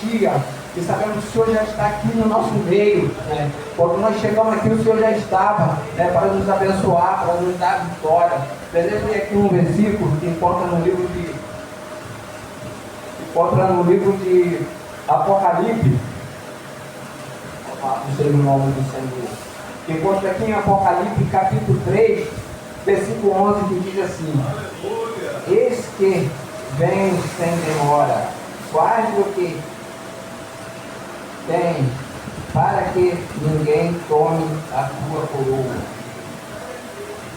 dia, e sabemos que o Senhor já está aqui no nosso meio, né? Quando nós chegamos aqui, o Senhor já estava, né, para nos abençoar, para nos dar vitória. Desejo ler aqui um versículo que encontra no livro de Apocalipse. Não sei o nome do Senhor. Que encontra aqui em Apocalipse, capítulo 3, versículo 11, que diz assim: eis que vem sem demora, faz o que tem, para que ninguém tome a tua coroa.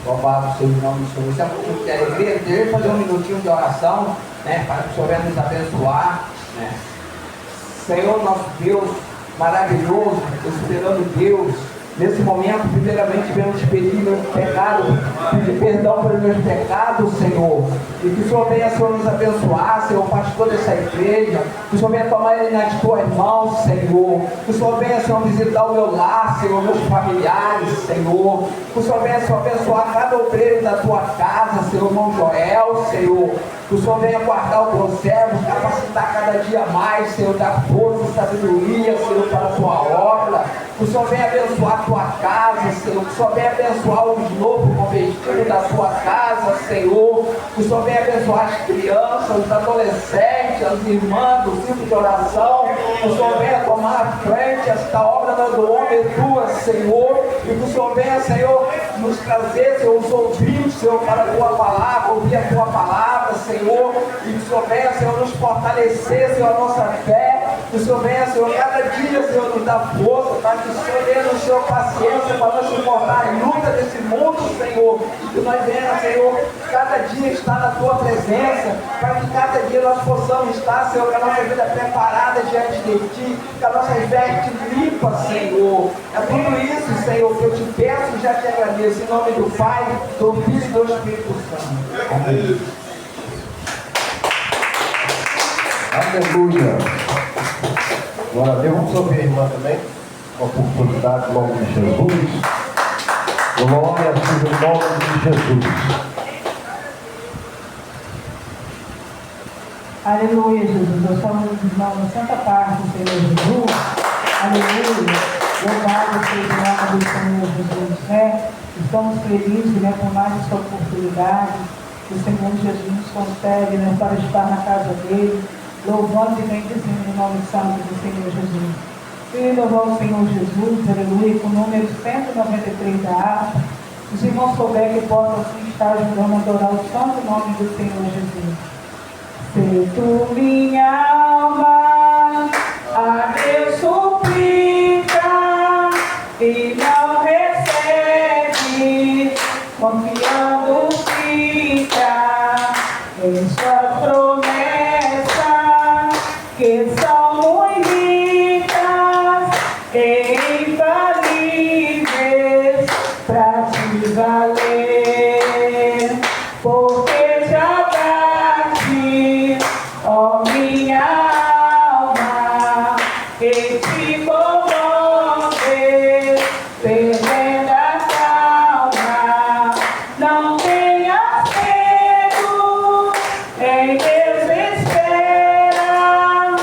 Louvado seja o nome do Senhor. Isso é um pouco de alegria. Deixa eu fazer um minutinho de oração, né, para que o Senhor venha nos abençoar, né. Senhor nosso Deus, maravilhoso, esperando Deus, nesse momento, primeiramente, venho te pedir meus pecados, pedir perdão pelos meus pecados, Senhor, e que o Senhor venha, Senhor, nos abençoar, Senhor, pastor dessa igreja, que o Senhor venha tomar ele nas tuas mãos, Senhor, que o Senhor venha, Senhor, visitar o meu lar, Senhor, meus familiares, Senhor, que o Senhor venha, Senhor, abençoar cada obreiro da tua casa, Senhor, irmão Joel, Senhor, que o Senhor venha guardar o teu servo, capacitar cada dia mais, Senhor, dar força e sabedoria, Senhor, para a tua obra. Que o Senhor venha abençoar a tua casa, Senhor. Que o Senhor venha abençoar os novos convertidos da tua casa, Senhor. Que o Senhor venha abençoar as crianças, os adolescentes, as irmãs do ciclo de oração. Que o Senhor venha tomar à frente esta obra do homem tua, Senhor. E que o Senhor venha, Senhor, nos trazer, Senhor, os ouvintes, Senhor, para a tua palavra, ouvir a tua palavra, Senhor. E que o Senhor venha, Senhor, nos fortalecer, Senhor, a nossa fé. Que o Senhor venha, Senhor, cada dia, Senhor, nos dar força, para que o Senhor venha nos ter paciência para nos suportar em luta desse mundo, Senhor. E que nós venhamos, Senhor, cada dia estar na tua presença, para que cada dia nós possamos estar, Senhor, com a nossa vida preparada diante de ti, com a nossa veste limpa, Senhor. É tudo isso, Senhor, que eu te peço e já te agradeço, em nome do Pai, do Filho e do Espírito Santo. Amém. Aleluia. Glória a Deus. Vamos ouvir a irmã também. Uma oportunidade, em nome de Jesus. Glória seja o nome de Jesus. Aleluia, Jesus. Nós estamos na santa parte do Senhor Jesus. Aleluia. Louvado seja o nome do Senhor Jesus, né? Estamos felizes, né, por mais essa oportunidade que o Senhor Jesus nos concede, né, para estar na casa dele, louvando e bendizendo o nome santo do Senhor Jesus. E louvar o Senhor Jesus, aleluia, com o número 193 da harpa. Os irmãos souberem que possam assim estar ajudando a adorar o santo nome do Senhor Jesus. Se tu, minha alma, a Deus suplica e não recebe, confiando fica em sua promessa, que são muito ricas e infalíveis para te valer, porque já bate, ó minha alma, que te comove, perdendo a calma. Não tenhas medo, em Deus espera,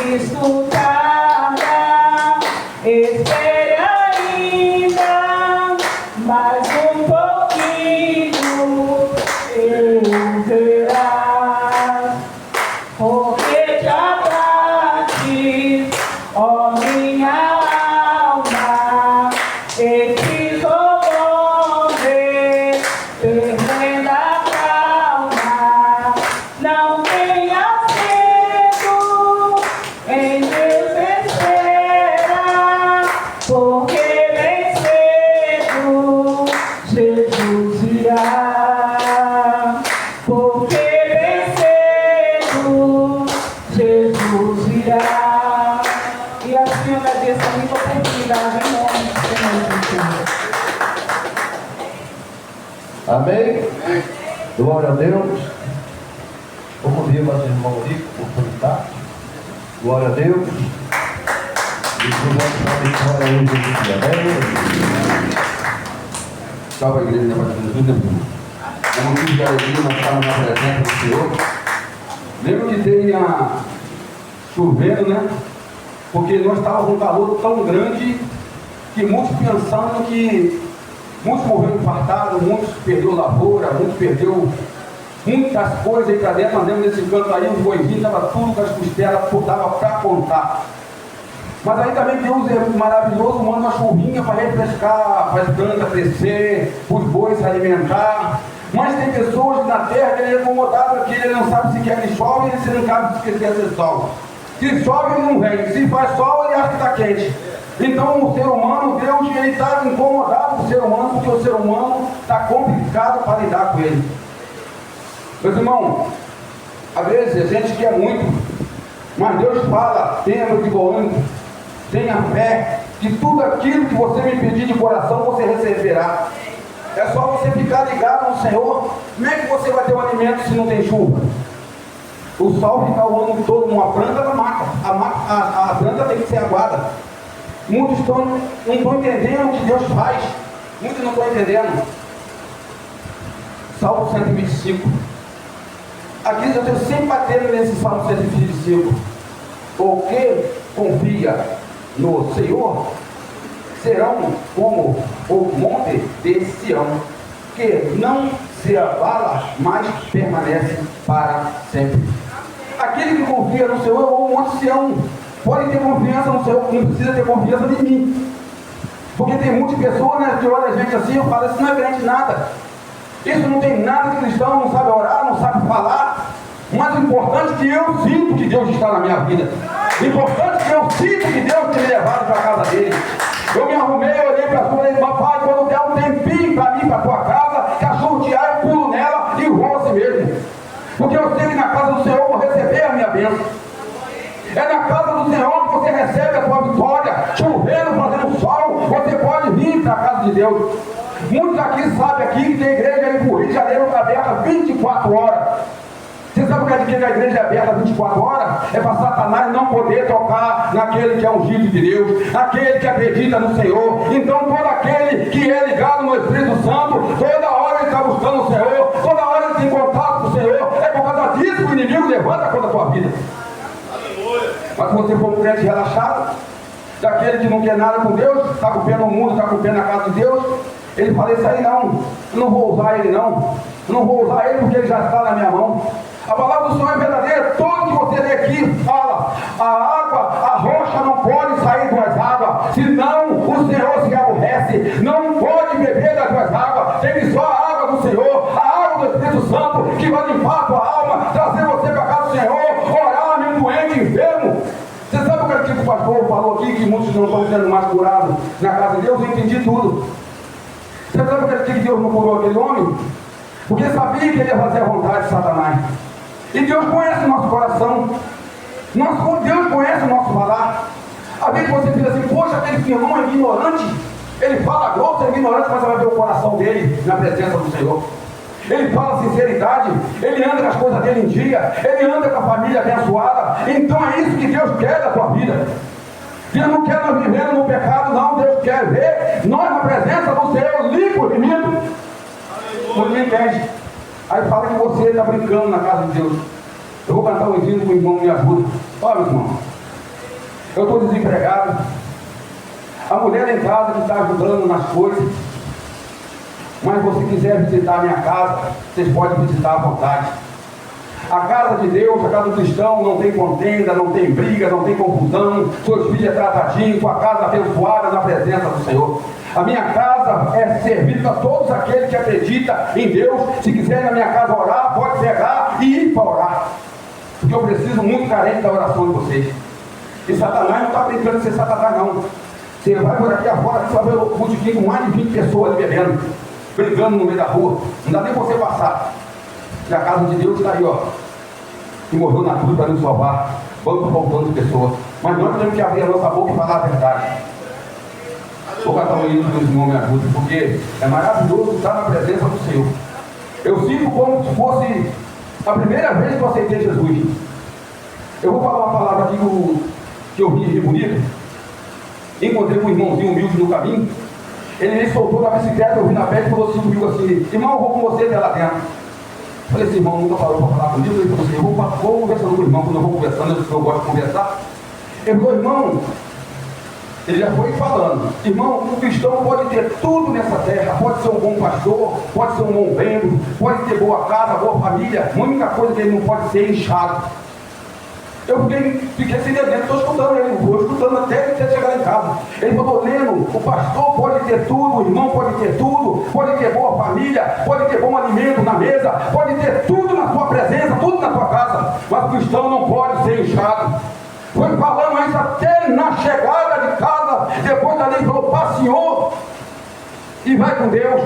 Cristo tarda, espere ainda, mais um pouquinho, eu verá, porque te abraste, ó minha alma, esses horrores, perdendo a calma, não tenha medo, em Deus espera, porque bem cedo Jesus irá, porque bem cedo Jesus irá. E assim eu agradeço a minha oportunidade em nome do Senhor Jesus. Amém? Glória a Deus. Vamos ouvir mais irmão Rico, oportunidade. Glória a Deus. E vamos para a vitória hoje aqui. Amém? Salve a igreja, né, Pastor Jesus? É um motivo de alegria nós estarmos na presença do Senhor. Mesmo que tenha chovendo, né? Porque nós estávamos um calor tão grande que muitos pensando que muitos morreram infartados, muitos perdeu lavoura, muitos perdeu muitas coisas aí para dentro. Nós dentro desse canto aí, os boizinhos estavam tudo com as costelas, dava para contar. Mas aí também Deus é maravilhoso, manda uma chuvinha para refrescar, para as plantas crescer, os bois se alimentar. Mas tem pessoas na terra que ele é incomodado, que ele não sabe se quer que chove, ele não sabe se quer ser sol. Se chove, ele não vem. Se faz sol, ele acha que está quente. Então o ser humano, Deus, ele está incomodado com o ser humano, porque o ser humano está complicado para lidar com ele. Meus irmãos, às vezes a gente quer muito, mas Deus fala, tenha de bom ânimo, tenha fé, que tudo aquilo que você me pedir de coração, você receberá. É só você ficar ligado no Senhor. Como é que você vai ter um alimento se não tem chuva? O sol fica o ano todo numa planta, ela mata. A planta tem que ser aguada. Muitos não estão entendendo o que Deus faz. Muitos não estão entendendo. Salmo 125. Aqui eu estou sempre batendo nesse Salmo 125. O que confia no Senhor serão como o monte de Sião, que não se abala, mas permanece para sempre. Aquele que confia no Senhor é o monte de Sião. Pode ter confiança no Senhor, não precisa ter confiança em mim. Porque tem muitas pessoas, né, que olham a gente assim, eu falo, isso não é crente nada. Isso não tem nada de cristão, não sabe orar, não sabe falar. Mas o importante é que eu sinto que Deus está na minha vida. O importante é que eu sinto que Deus tem me levado para a casa dele. Eu me arrumei, eu olhei para a sua e falei, papai, quando der um tempinho para mim, para a tua casa, cachorro de ar, eu pulo nela e vou assim mesmo. Porque eu sei que na casa do Senhor eu vou receber a minha bênção. É na casa do Senhor que você recebe a sua vitória. Chovendo, fazendo sol, você pode vir para a casa de Deus. Muitos aqui sabem aqui que tem igreja aí no Rio de Janeiro aberta 24 horas. Você sabe por que a igreja é aberta 24 horas? É para Satanás não poder tocar naquele que é ungido de Deus, aquele que acredita no Senhor. Então todo aquele que é ligado no Espírito Santo, toda hora ele está buscando o Senhor, toda hora ele tem contato com o Senhor. É por causa disso que o inimigo levanta contra a tua vida. Mas se você for um crente relaxado, daquele que não quer nada com Deus, está com o pé no mundo, está com o pé na casa de Deus, ele fala, isso aí não, eu não vou usar ele não, eu não vou usar ele porque ele já está na minha mão. A palavra do Senhor é verdadeira, tudo que você lê aqui fala, a água, a rocha não pode sair das águas, senão o Senhor se aborrece, não pode beber das tuas águas, tem só a água do Senhor, a água do Espírito Santo, que vai limpar a tua alma, trazer você para a casa do Senhor, orar num doente enfermo. Você sabe o que o pastor falou aqui, que muitos não estão sendo mais curados na casa de Deus? Eu entendi tudo. Você sabe o que Deus não curou aquele homem? Porque sabia que ele ia fazer a vontade de Satanás. E Deus conhece o nosso coração. Deus conhece o nosso falar. Às vezes você diz assim, poxa, aquele irmão é ignorante. Ele fala grosso, é ignorante, mas você vai ver o coração dele na presença do Senhor. Ele fala sinceridade, ele anda com as coisas dele em dia, ele anda com a família abençoada. Então é isso que Deus quer da tua vida. Deus não quer nós vivendo no pecado, não. Deus quer ver nós na presença do Senhor, limpo e remido. Não entende. Aí fala que você está brincando na casa de Deus. Eu vou cantar um hino que o irmão me ajuda. Olha, meu irmão, Eu estou desempregado. A mulher em casa que está ajudando nas coisas. Mas se você quiser visitar a minha casa, vocês podem visitar à vontade. A casa de Deus, a casa do cristão, não tem contenda, não tem briga, não tem confusão. Seus filhos é tratadinho, sua casa abençoada na presença do Senhor. A minha casa é servida a todos aqueles que acreditam em Deus. Se quiser na minha casa orar, pode pegar e ir para orar. Porque eu preciso muito carente da oração de vocês. E Satanás não está brincando de ser Satanás, não. Você vai por aqui afora, você vai ver o botequim com mais de 20 pessoas ali bebendo, brigando no meio da rua. Não dá nem você passar. E a casa de Deus está aí, ó. Que morreu na cruz para nos salvar. Vamos faltando de pessoas. Mas nós temos que abrir a nossa boca e falar a verdade. Vou cantar um hino que o Senhor me ajude, porque é maravilhoso estar na presença do Senhor. Eu sinto como se fosse a primeira vez que eu aceitei Jesus. Eu vou falar uma palavra aqui que eu vi em Rio Bonito. Encontrei com um irmãozinho humilde no caminho. Ele soltou na bicicleta, eu vi na pé e falou assim comigo assim: irmão, eu vou com você até lá dentro. Eu falei assim: irmão, nunca parou para falar comigo. Ele falou assim: eu vou conversando com o irmão, quando eu vou conversando, eu gosto de conversar. Ele falou: irmão, ele já foi falando, irmão, um cristão pode ter tudo nessa terra, pode ser um bom pastor, pode ser um bom membro, pode ter boa casa, boa família, a única coisa que ele não pode ser inchado. Eu fiquei sem dentro, estou escutando ele, vou escutando até chegar em casa. Ele falou: Leno, o pastor pode ter tudo, o irmão pode ter tudo, pode ter boa família, pode ter bom alimento na mesa, pode ter tudo na sua presença, tudo na sua casa, mas o cristão não pode ser inchado. Foi falando isso até na chegada de casa. Depois dali ele falou: passeou e vai com Deus.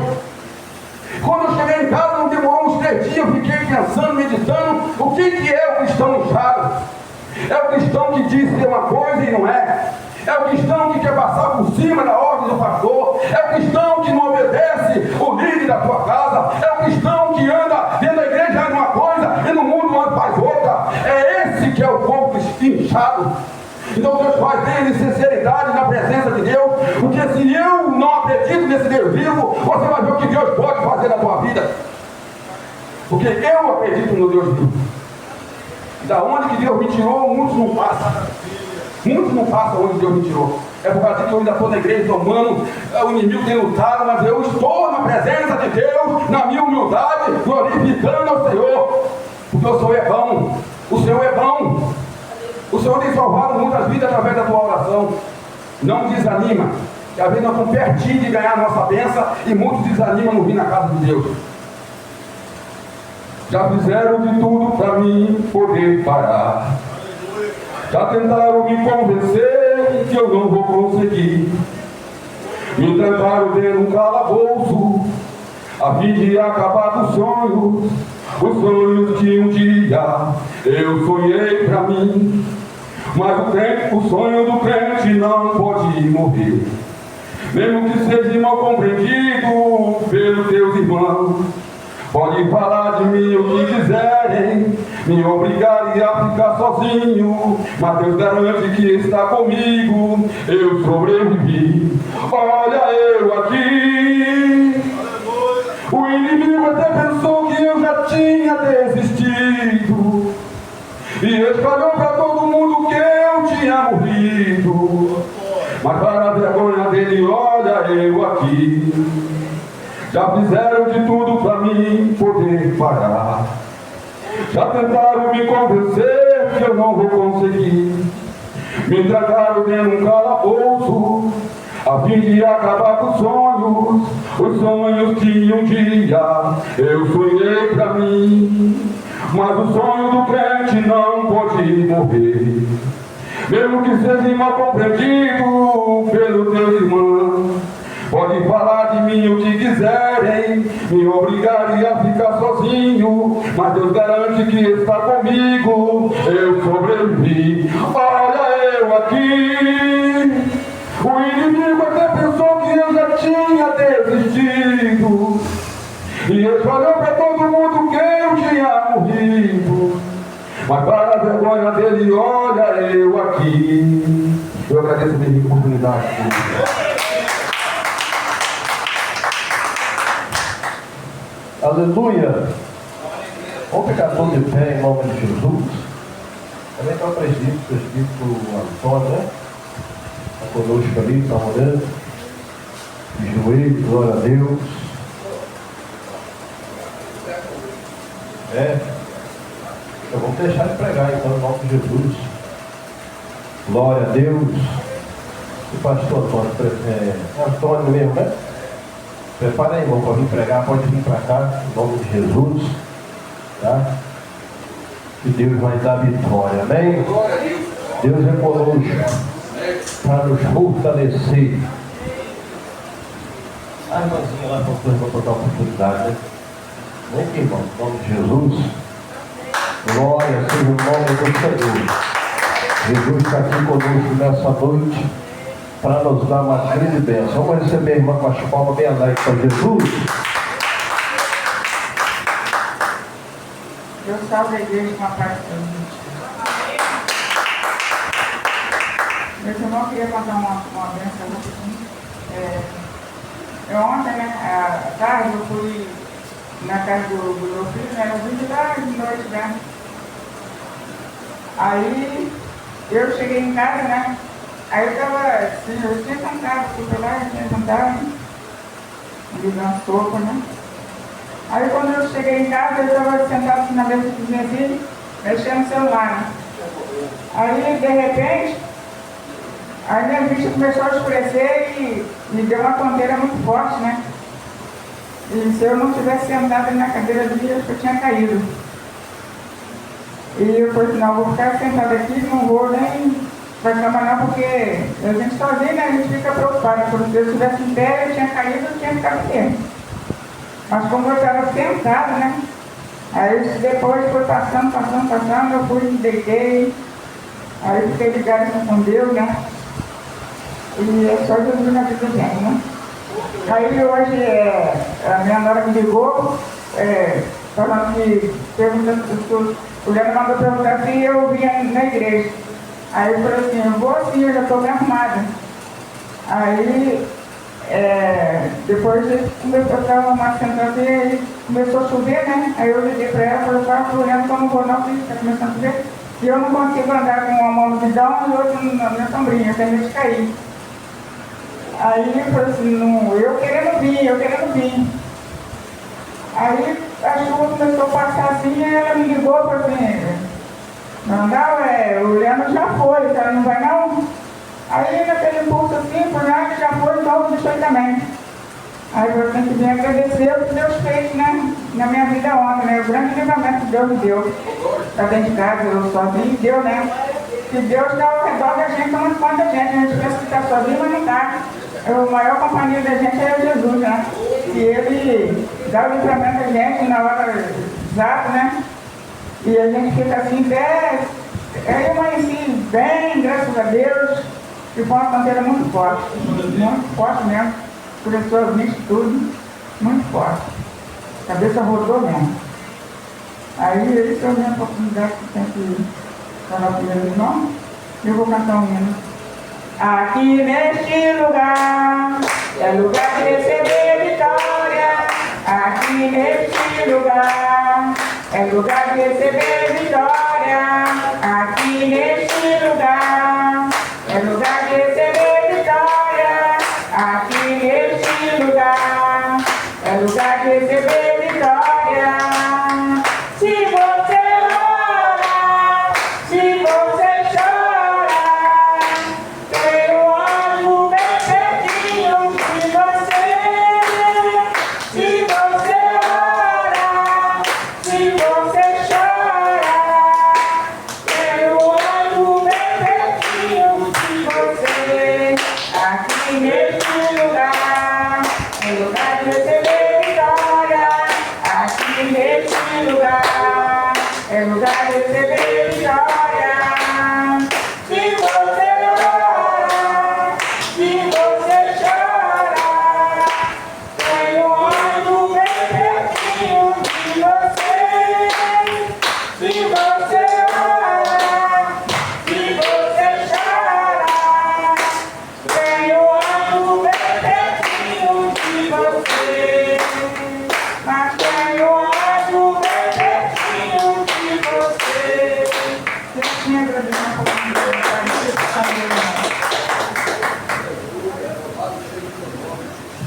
Quando eu cheguei em casa, não demorou uns 3 dias, eu fiquei pensando, meditando, o que é o cristão inchado? É o cristão que diz ser uma coisa e não é. É o cristão que quer passar por cima da ordem do pastor. É o cristão que não obedece o líder da sua casa. É o cristão que anda dentro da igreja faz uma coisa e no mundo faz outra. É esse que é o povo inchado. Então Deus faz dele sinceridade na presença de Deus. Porque se eu não acredito nesse Deus vivo, você vai ver o que Deus pode fazer na tua vida. Porque eu acredito no Deus vivo. Da onde que Deus me tirou, muitos não passam. Muitos não passam onde Deus me tirou. É por causa que eu ainda estou na igreja tomando, o inimigo tem lutado, mas eu estou na presença de Deus, na minha humildade, glorificando ao Senhor. Porque o Senhor é bom. O Senhor é bom. O Senhor tem salvado muitas vidas através da tua oração. Não desanima. Que às vezes nós estamos pertinho de ganhar a nossa bênção e muitos desanimam no vir na casa de Deus. Já fizeram de tudo para mim poder parar. Já tentaram me convencer que eu não vou conseguir. Me trancaram dentro de um calabouço a fim de acabar com os sonhos que um dia eu sonhei para mim. Mas o sonho do crente não pode morrer, mesmo que seja mal compreendido pelos teus irmãos. Pode falar de mim o que quiserem, me obrigaria a ficar sozinho, mas Deus garante que está comigo, eu sobrevivi. Olha eu aqui. O inimigo até pensou que eu já tinha desistido e espalhou para todo mundo que eu tinha morrido. Mas para a vergonha dele, olha eu aqui. Já fizeram de tudo para mim poder parar. Já tentaram me convencer que eu não vou conseguir. Me trancaram dentro de um calabouço a fim de acabar com os sonhos que um dia eu sonhei para mim. Mas o sonho do crente não pode morrer, mesmo que seja mal compreendido pelos teus irmãos. Pode falar de mim o que quiserem, me obrigaria a ficar sozinho, mas Deus garante que está comigo, eu sobrevivi. Olha eu aqui. O inimigo até pensou que eu já tinha desistido e espalhou para todo mundo que eu tinha morrido. Mas para a vergonha dele, olha eu aqui. Eu agradeço a minha oportunidade. Aleluia! Vamos ficar todos de pé em nome de Jesus. Também está o presbítero Antônio, né? conosco ali, está orando. De joelhos, glória a Deus. Eu vou deixar de pregar então, em nome de Jesus. Glória a Deus. O pastor Antônio mesmo, né? Prepara aí, irmão, para vir pregar, pode vir para cá, em nome de Jesus. Tá? Que Deus vai dar vitória, amém? Deus é conosco para nos fortalecer. A irmãzinha lá para dar oportunidade, né? Vem aqui, irmão, em nome de Jesus. Glória seja o nome do Senhor. Jesus está aqui conosco nessa noite para nos dar uma grande bênção. Vamos receber a irmã com as palmas bem alegres para Jesus. Deus salve a igreja com a parte da gente. Meu irmão queria contar uma bênção rapidinho. Ontem, né, à tarde, eu fui na casa do meu filho, né, eu vim lá de noite, né. Aí, eu cheguei em casa, né, aí eu tava, assim, eu tinha cantado, fui lá, eu tinha cantado, ligando sopa, né. Aí quando eu cheguei em casa, eu estava sentado na mesa do cozinha assim, mexendo no celular, né. Aí, de repente, a minha vista começou a escurecer e me deu uma tonteira muito forte, né? E se eu não tivesse sentado na cadeira ali, eu acho que eu tinha caído. E eu falei, não, vou ficar sentado aqui, não vou nem para cama não, porque a gente sozinho, né? A gente fica preocupado. Porque se eu estivesse em pé, eu tinha caído, eu tinha ficado aqui. Mas como eu estava sentado, né? Aí depois foi passando, eu fui, me deitei. Aí fiquei ligado com Deus, né? E é só Jesus na vida da gente, né? Aí hoje a minha nora me ligou, falando que, perguntando, o Leandro mandou perguntar se eu vinha na igreja. Aí eu falei assim, eu vou sim, eu já estou bem arrumada. Aí depois começou a estar uma sentada e aí começou a chover, né? Aí eu liguei para ela, falei, o Leandro, que eu não vou não, porque está começando a chover. E eu não consigo andar com uma mão no bidão e outra na minha sombrinha, eu tenho medo de cair. Aí eu falei assim, não, eu querendo vir. Aí a chuva começou a passar assim, e ela me ligou e falou assim, não, o Leandro já foi, ela não vai não? Aí naquele impulso assim, por nada, já foi, então deixa eu ir também. Aí eu tenho que vir agradecer o que Deus fez, né, na minha vida ontem, né, o grande livramento que Deus me deu. Está dentro de casa, eu sozinho, Deus, né? Que Deus está ao redor da gente, não esconde a gente pensa que está sozinho, mas não está. A maior companhia da gente é Jesus, né? E Ele dá o livramento a gente na hora exata, né? E a gente fica assim, eu amanheci bem, graças a Deus, e foi uma bandeira muito forte mesmo, escureceu as vistas, tudo, muito forte. A cabeça rodou mesmo. Aí isso é a minha oportunidade que tem que falar o primeiro irmão, e eu vou cantar um hino. Aqui neste lugar é lugar de receber vitória. Aqui neste lugar é lugar de receber vitória. Aqui neste lugar é lugar de receber vitória. Aqui neste lugar é lugar de receber vitória. Se você ora, se você chora, tem um anjo bem pertinho de você. Se você ora, se você chora,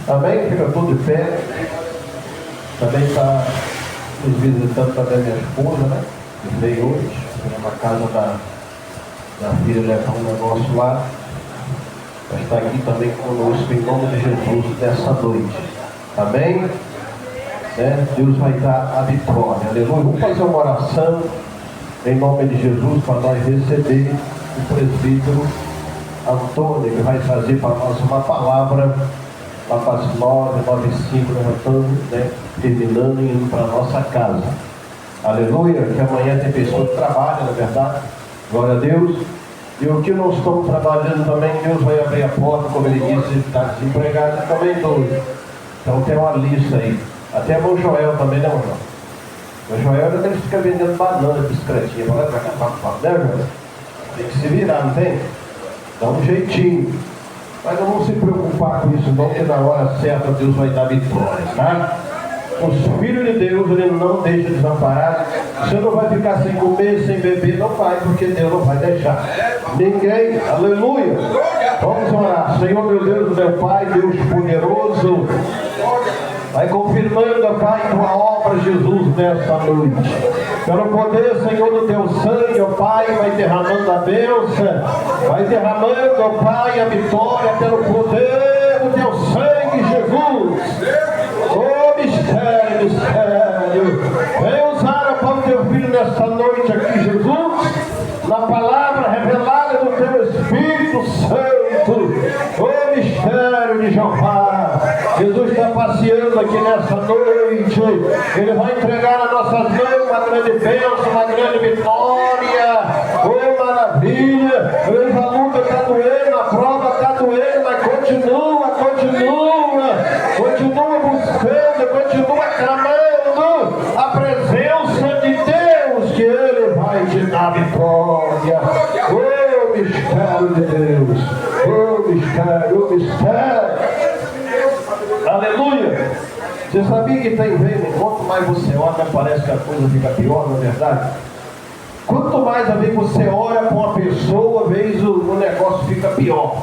Amém? Fica tudo de pé. Também está nos visitando também minha esposa, né? Que veio hoje, na casa da filha levar um negócio lá. Vai estar aqui também conosco em nome de Jesus nessa noite. Amém? Né? Deus vai dar a vitória. Aleluia. Vamos fazer uma oração em nome de Jesus para nós receber o presbítero Antônio, que vai trazer para nós uma palavra lá para as 9h05, nós estamos, né, terminando e indo para a nossa casa. Aleluia, que amanhã tem pessoa que trabalha, na verdade, glória a Deus. E o que não estamos trabalhando também, Deus vai abrir a porta, como ele disse, está desempregado e também doido. Então tem uma lista aí. Até o Joel também, né, irmão? O Joel é aquele que fica vendendo banana, bicicletinha, para lá para cá, né, Joel? Tem que se virar, não tem? Dá um jeitinho. Mas não vamos se preocupar com isso não, porque na hora certa Deus vai dar vitória, tá? Os filhos de Deus, ele não deixa desamparado. Você não vai ficar sem comer, sem beber, não vai, porque Deus não vai deixar ninguém. Aleluia. Vamos orar. Senhor, meu Deus, meu Pai, Deus poderoso, vai confirmando, Pai, tua obra, Jesus, nessa noite. Pelo poder, Senhor, do teu sangue, ó Pai, vai derramando a bênção, vai derramando, ó Pai, a vitória pelo poder do teu sangue, Jesus. Oh, mistério, mistério. Vem usar, ó Pai, o teu filho nessa noite aqui, Jesus, na palavra revelada do teu Espírito Santo. Oh, mistério de Jeová. Jesus está passeando aqui nessa noite. Ele vai entregar nas nossas mãos uma grande bênção, uma grande vitória. Oh, maravilha. A luta está doendo, a prova está doendo, mas continua buscando, continua clamando a presença de Deus, que Ele vai te dar vitória. Oh, mistério de Deus. Oh, mistério. Aleluia. Você sabia que tem vezes, quanto mais você ora, parece que a coisa fica pior, não é verdade? Quanto mais a vez você ora com uma pessoa, às vezes o negócio fica pior.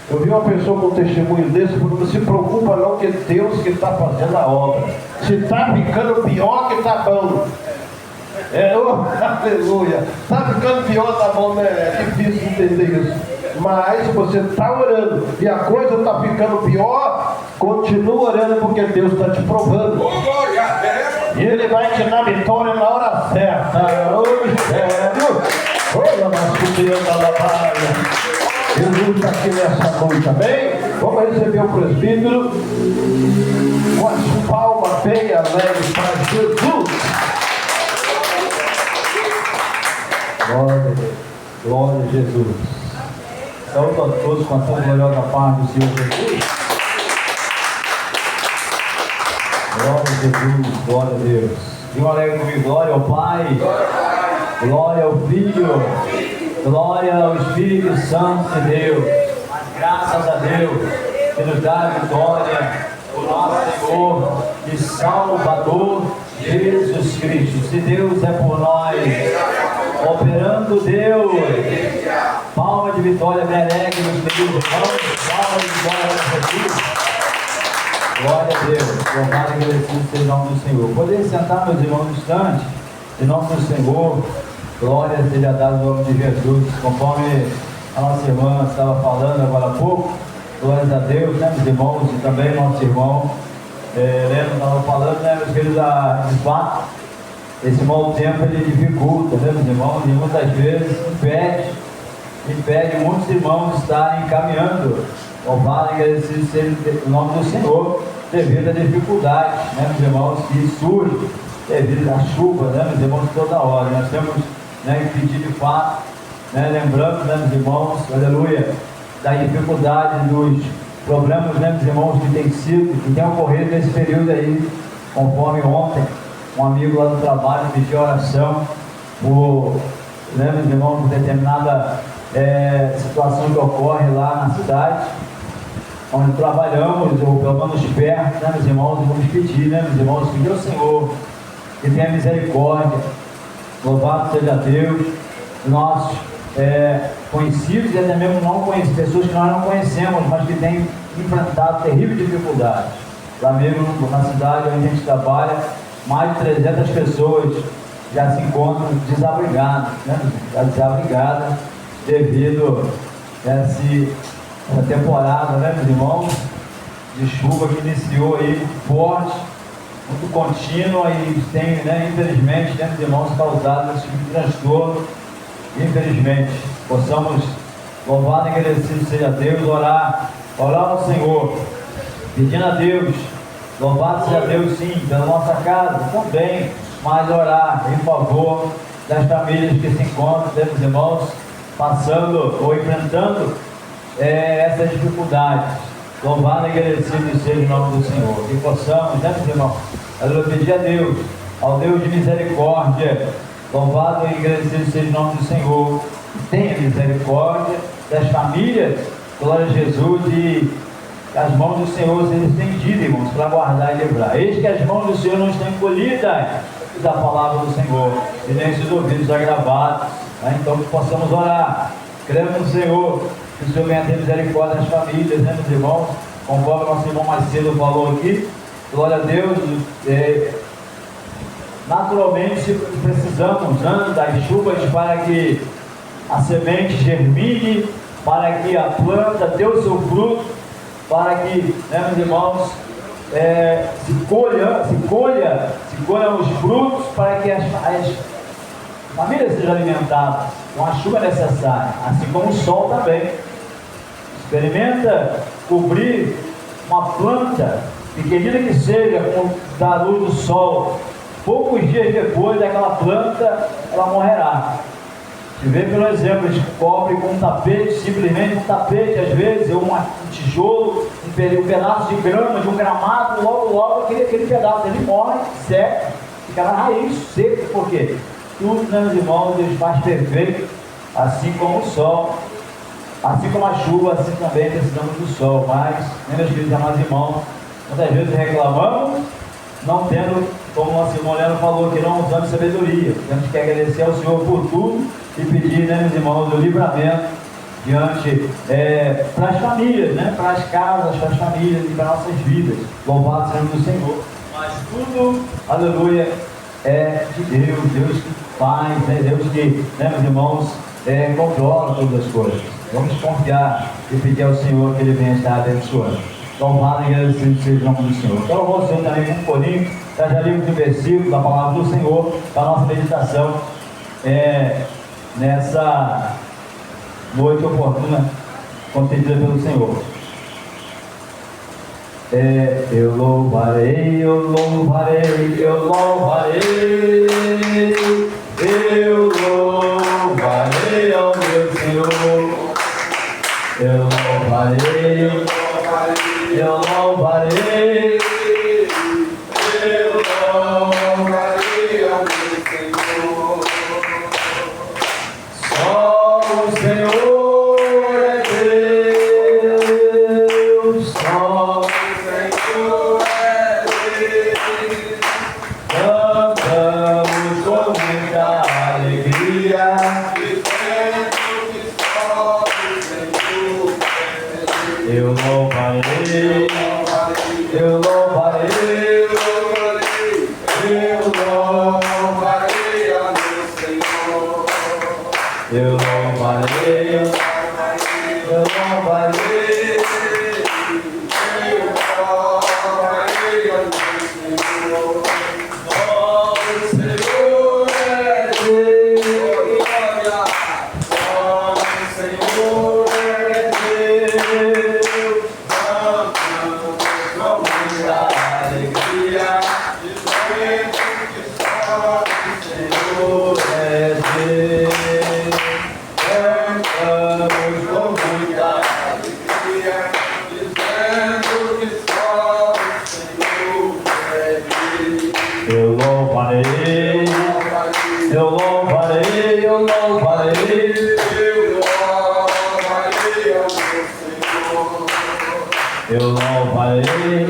Eu vi uma pessoa com um testemunho desse, falando, não se preocupa não, que Deus que está fazendo a obra. Se está ficando pior, que está bom. Aleluia. Está ficando pior, tá bom, né? É difícil entender isso. Mas se você está orando e a coisa está ficando pior, continua orando, porque Deus está te provando. E Ele vai te dar vitória na hora certa. Oh, mistério. Oh, Jesus está aqui nessa noite, amém? Vamos receber o presbítero com as palmas bem alegres para Jesus. Glória a Jesus. Saúde a todos com a tão gloriosa paz do Senhor Jesus. Glória a Jesus, glória a Deus. E um alegre comigo, glória ao Pai, glória ao Filho, glória ao Espírito Santo de Deus. Graças a Deus que nos dá a vitória, o nosso Senhor e Salvador Jesus Cristo. Se Deus é por nós, operando Deus, palma de vitória, me alegre, meus queridos irmãos, palma de vitória para Jesus. Glória a Deus, louvado e agradecido seja o nome do Senhor. Poder sentar, meus irmãos, no instante, em nome do Senhor, glória seja dada no nome de Jesus, conforme a nossa irmã estava falando agora há pouco, glórias a Deus, né, meus irmãos, e também nosso irmão, Leandro estava falando, né, meus queridos, de fato, esse mau tempo ele dificulta, né, meus irmãos, e muitas vezes impede muitos irmãos de estarem caminhando, louvado e agradecido seja o nome do Senhor, devido a dificuldades, né, meus irmãos, que surgem devido à chuva, né, meus irmãos, toda hora. Nós temos, né, que pedir de fato, né, lembrando, né, meus irmãos, aleluia, da dificuldade, dos problemas, né, meus irmãos, que tem ocorrido nesse período aí, conforme ontem, um amigo lá do trabalho pediu oração por, né, meus irmãos, por determinada situação que ocorre lá na cidade, onde trabalhamos, ou pelo menos perto, né, meus irmãos, e vamos pedir, né, meus irmãos, pedir ao Senhor que tenha misericórdia, louvado seja Deus. Nós conhecidos e até mesmo não conhecidos, pessoas que nós não conhecemos, mas que têm enfrentado terríveis dificuldades. Lá mesmo na cidade onde a gente trabalha, mais de 300 pessoas já se encontram desabrigadas, né? Já desabrigadas devido a essa temporada, né, meus irmãos, de chuva que iniciou aí forte, muito contínua e tem, né, infelizmente, né, meus irmãos, causado esse tipo de transtorno. Infelizmente, possamos louvar e agradecido seja Deus, orar ao Senhor, pedindo a Deus, louvado seja Deus sim, pela nossa casa também, mas orar em favor das famílias que se encontram, meus irmãos, passando ou enfrentando essas dificuldades. Louvado e agradecido seja o nome do Senhor. Que possamos, né, meus irmãos, pedir a Deus, ao Deus de misericórdia, louvado e agradecido seja o nome do Senhor. Tenha misericórdia das famílias, glória a Jesus, e as mãos do Senhor sejam estendidas, irmãos, para guardar e livrar. Eis que as mãos do Senhor não estão encolhidas da palavra do Senhor, e nem seus ouvidos agravados, né? Então que possamos orar, cremos no Senhor, que o Senhor venha ter misericórdia das famílias, né, meus irmãos, conforme o nosso irmão mais cedo falou aqui, glória a Deus. Naturalmente precisamos, né, das chuvas para que a semente germine, para que a planta dê o seu fruto, para que, né, meus irmãos, se colham os frutos, para que as famílias sejam alimentadas. Então a chuva é necessária, assim como o sol também. Experimenta cobrir uma planta, pequenina que seja, da luz do sol. Poucos dias depois daquela planta, ela morrerá. Se vê pelo exemplo, eles cobrem com um tapete, simplesmente um tapete, às vezes, ou um tijolo, um pedaço de grama, de um gramado, logo aquele pedaço, ele morre, seca, fica na raiz, seco. Por quê? Tudo, meus irmãos, Deus faz perfeito, assim como o sol, assim como a chuva, assim também precisamos do sol. Mas, né, meus queridos amados irmãos, muitas vezes reclamamos, não tendo, como o nosso irmão Leandro falou, que não usamos sabedoria. Temos que agradecer ao Senhor por tudo e pedir, né, meus irmãos, o livramento diante, para as famílias, né, para as casas, para as famílias e para nossas vidas. Louvado seja o Senhor. Mas tudo, aleluia, é de Deus, Deus que faz, né, Deus que, né, meus irmãos, controla todas as coisas. Vamos confiar e pedir ao Senhor que Ele venha estar abençoando. Louvado e agradecido seja o nome do Senhor. Então eu vou ser também com um corinho, já lemos um versículo da palavra do Senhor para a nossa meditação nessa noite oportuna concedida pelo Senhor. Eu louvarei, eu louvarei, eu louvarei, eu louvarei ao meu Senhor. Eu louvarei, eu louvarei, eu louvarei ao meu Senhor. Só o Senhor é Deus, só o Senhor é Deus. Cantamos com muita alegria, dizendo que só o Senhor é Deus. Eu louvarei, eu louvarei, eu louvarei ao meu Senhor. Eu louvarei, eu louvarei, ao meu Senhor. Só o Senhor é Deus, só o Senhor é Deus. Cantamos com muita alegria, dizendo que só o Senhor é Deus. Cantamos com muita alegria, dizendo que só o Senhor é Deus. Eu louvarei, eu louvarei, eu louvarei, eu louvarei ao meu Senhor. Eu louvarei,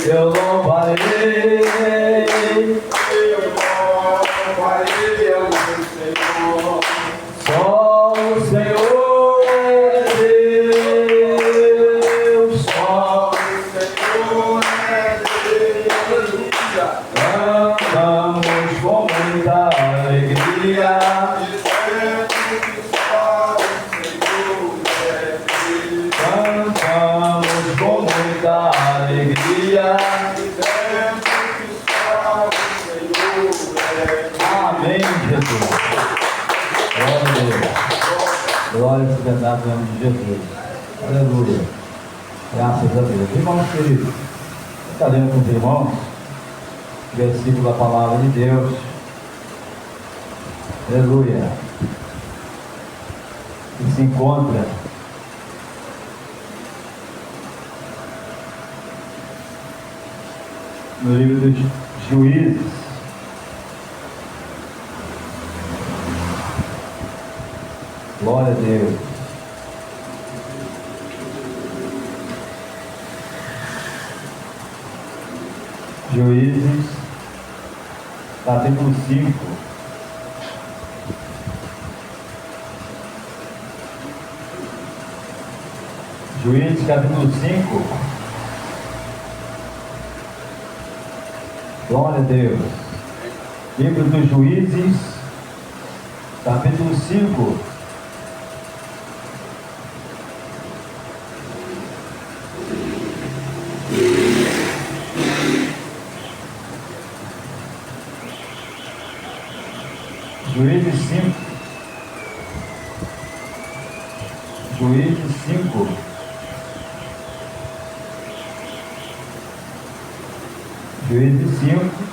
eu louvarei, eu louvarei ao meu Senhor. Só o Senhor Deus. Glória a Deus. Glória seja dada no nome de Jesus. Aleluia. Graças a Deus. Irmãos queridos, está lendo com os irmãos o versículo da palavra de Deus. Aleluia. Que se encontra no livro dos Juízes. Glória a Deus. Juízes, capítulo 5. Juízes, capítulo 5. Glória a Deus. Livro dos Juízes, capítulo 5. Juízes 5. Juízes 5. Juízes 5.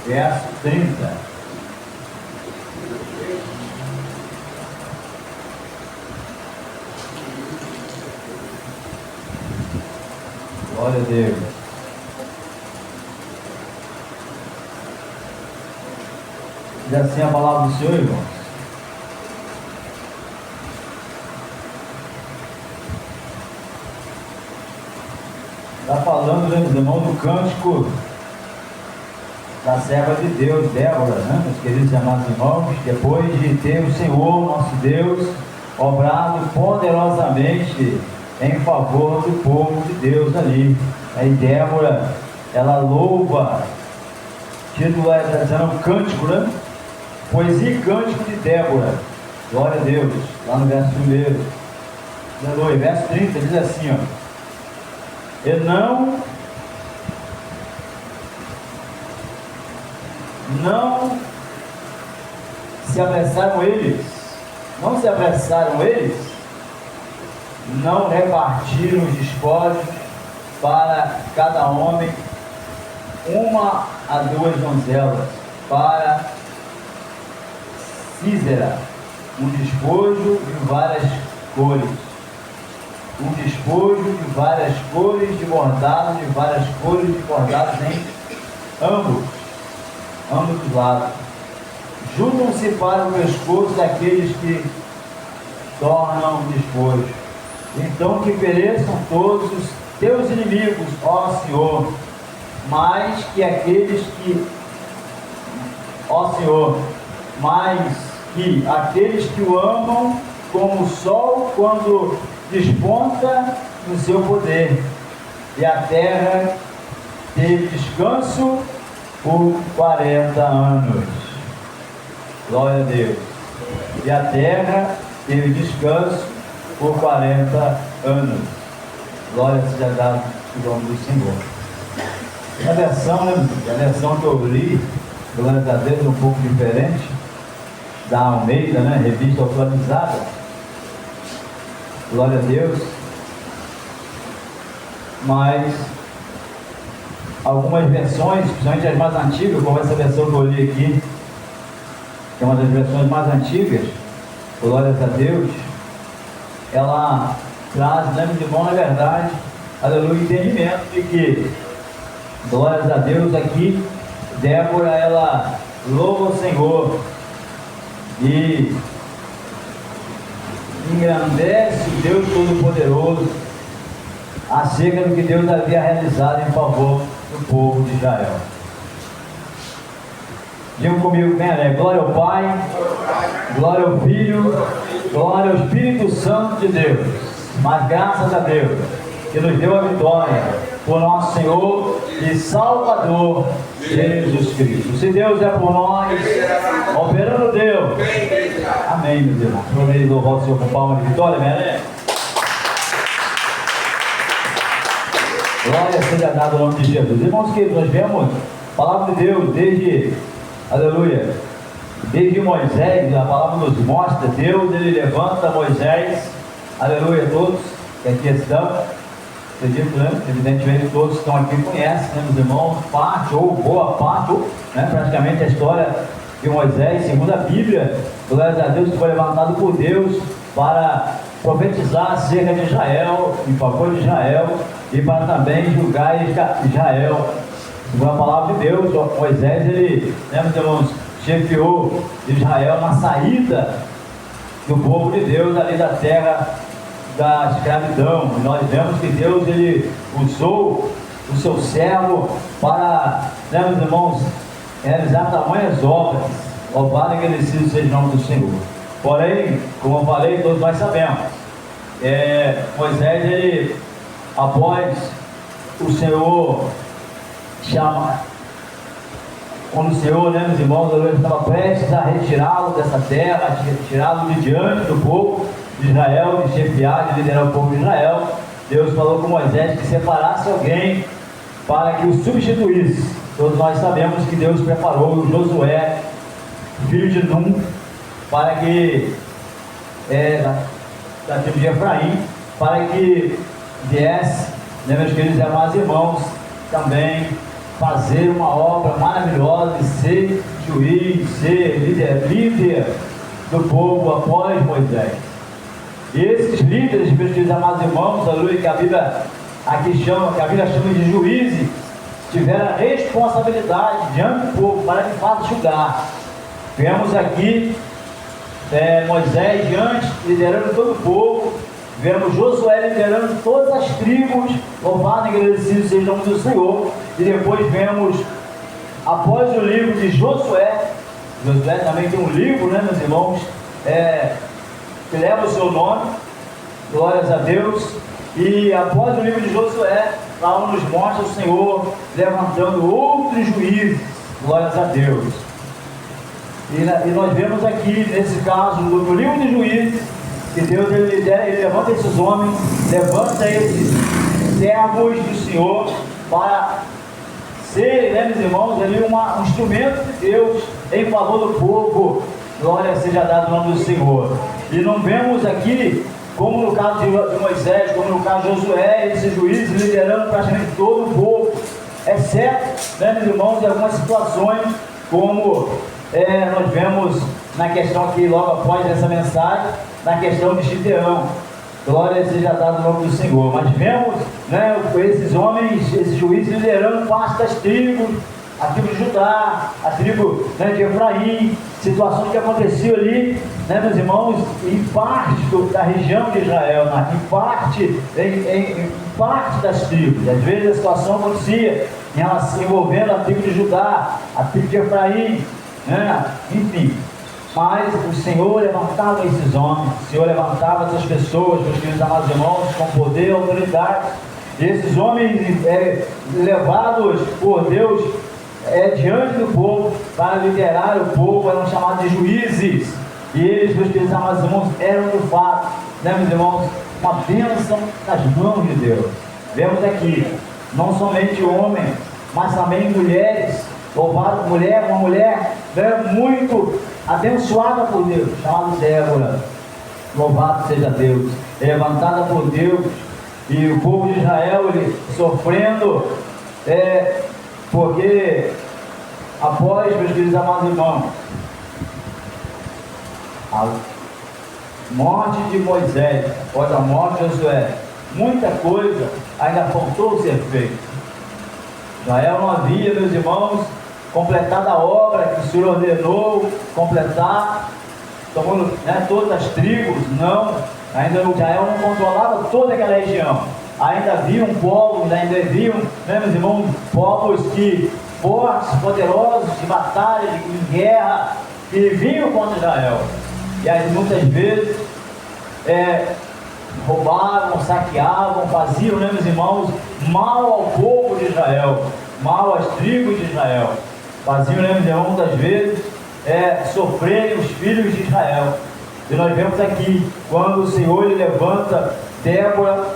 Verso 30. Glória a Deus. Diz assim a palavra do Senhor, irmãos. Está falando, né, meus irmãos, do cântico da serva de Deus, Débora, né, meus queridos e amados irmãos, depois de ter o Senhor, nosso Deus, obrado poderosamente em favor do povo de Deus ali. Aí Débora, ela louva, título é dizendo um cântico, né? Poesia e cântico de Débora. Glória a Deus. Lá no verso 1. Aleluia. Verso 30 diz assim, ó. E não se apressaram eles, não repartiram os despojos para cada homem 1 a 2 donzelas, para Sísera, um despojo de várias cores, de bordado, em ambos os lados. Juntam-se para o pescoço daqueles que tornam despojo. Então que pereçam todos os teus inimigos, ó Senhor, mais que aqueles que o amam, como o sol quando desponta no seu poder. E a terra teve descanso por 40 anos. Glória a Deus. E a terra teve descanso por 40 anos. Glória seja dada ao nome do Senhor. A versão, né, a versão que eu li, glória a Deus, é um pouco diferente da Almeida, né, revista atualizada. Glória a Deus. Mas algumas versões, principalmente as mais antigas, como essa versão que eu li aqui, que é uma das versões mais antigas, glórias a Deus, ela traz, né, de bom, na verdade, aleluia, entendimento de que, glórias a Deus, aqui, Débora, ela louva o Senhor e engrandece o Deus Todo-Poderoso acerca do que Deus havia realizado em favor do povo de Israel. Digam comigo, bem alegre. Glória ao Pai, glória ao Filho, glória ao Espírito Santo de Deus. Mas graças a Deus que nos deu a vitória por nosso Senhor e Salvador Jesus Cristo. Se Deus é por nós, operando Deus, Amém, meus irmãos. Vamos louvar o Senhor com palma de vitória, amém? Glória seja dada ao nome de Jesus. Irmãos queridos, nós vemos a palavra de Deus desde, aleluia, desde Moisés. A palavra nos mostra, Deus, ele levanta Moisés, aleluia, todos que aqui estão, acredito, né? Evidentemente todos que estão aqui conhecem, né, meus irmãos, parte ou boa parte, ou, né, praticamente a história de Moisés, segundo a Bíblia, glória a Deus, que foi levantado por Deus para profetizar acerca de Israel, em favor de Israel, e para também julgar Israel. Segundo a palavra de Deus, Moisés, ele, né, meus irmãos, chefiou Israel na saída do povo de Deus ali da terra da escravidão. E nós vemos que Deus, ele usou o seu servo para, né, meus irmãos, realizar tamanhas obras. Louvado e agradecido seja o nome do Senhor. Porém, como eu falei, todos nós sabemos, Moisés, ele, após o Senhor chamar, quando o Senhor, né, meus irmãos, ele estava prestes a retirá-lo dessa terra, a tirá-lo de diante do povo de Israel, de chefiar, de liderar o povo de Israel, Deus falou com Moisés que separasse alguém para que o substituísse. Todos nós sabemos que Deus preparou o Josué, filho de Num, para que, da tribo de Efraim, para que viesse, né, meus queridos amados irmãos, também fazer uma obra maravilhosa de ser juiz, ser líder do povo após Moisés. E esses líderes, meus queridos amados irmãos, aleluia, que a Bíblia chama de juízes, tiveram a responsabilidade diante do povo para de fato julgar. Vemos aqui Moisés diante, liderando todo o povo. Vemos Josué liderando todas as tribos. Louvado e agradecido seja o nome do Senhor. E depois vemos, após o livro de Josué também tem um livro, né, meus irmãos, que leva o seu nome, glórias a Deus. E após o livro de Josué, lá nos mostra o Senhor levantando outros juízes, glórias a Deus. E nós vemos aqui, nesse caso, no livro de Juízes, que Deus ele levanta esses homens, levanta esses servos do Senhor para serem, né, meus irmãos, ali um instrumento de Deus em favor do povo. Glória seja dada ao nome do Senhor. E não vemos aqui, como no caso de Moisés, como no caso de Josué, esses juízes liderando praticamente todo o povo, exceto, né, meus irmãos, em algumas situações, como nós vemos na questão aqui, logo após essa mensagem, na questão de Gideão. Glória seja dada ao nome do Senhor. Mas vemos, né, esses homens, esses juízes liderando parte das tribos, a tribo de Judá, a tribo, né, de Efraim, situações que aconteciam ali, né, meus irmãos, em parte da região de Israel, em parte das tribos. Às vezes a situação acontecia envolvendo a tribo de Judá, a tribo de Efraim, né, enfim. Mas o Senhor levantava esses homens, o Senhor levantava essas pessoas, meus queridos amados irmãos, com poder e autoridade. E esses homens levados por Deus diante do povo para liderar o povo, eram chamados de juízes. E eles, meus queridos amados irmãos, eram de fato, né, meus irmãos, uma bênção das mãos de Deus. Vemos aqui, não somente homens, mas também mulheres. Louvado, uma mulher, né, muito abençoada por Deus, chamada Débora. Louvado seja Deus, levantada por Deus. E o povo de Israel, ele sofrendo, porque após, meus queridos amados irmãos, a morte de Moisés, após a morte de Josué, muita coisa ainda faltou ser feita. Israel não havia, meus irmãos, completado a obra que o Senhor ordenou completar, tomando, né, todas as tribos. Não, ainda Israel não controlava toda aquela região. Ainda haviam povos, ainda haviam, né, meus irmãos, povos que fortes, poderosos, de batalha, de guerra, que vinham contra Israel. E aí muitas vezes roubavam, saqueavam, faziam, né, meus irmãos, mal ao povo de Israel, mal às tribos de Israel. Faziam, né, meus irmãos, muitas vezes sofrerem os filhos de Israel. E nós vemos aqui, quando o Senhor ele levanta Débora,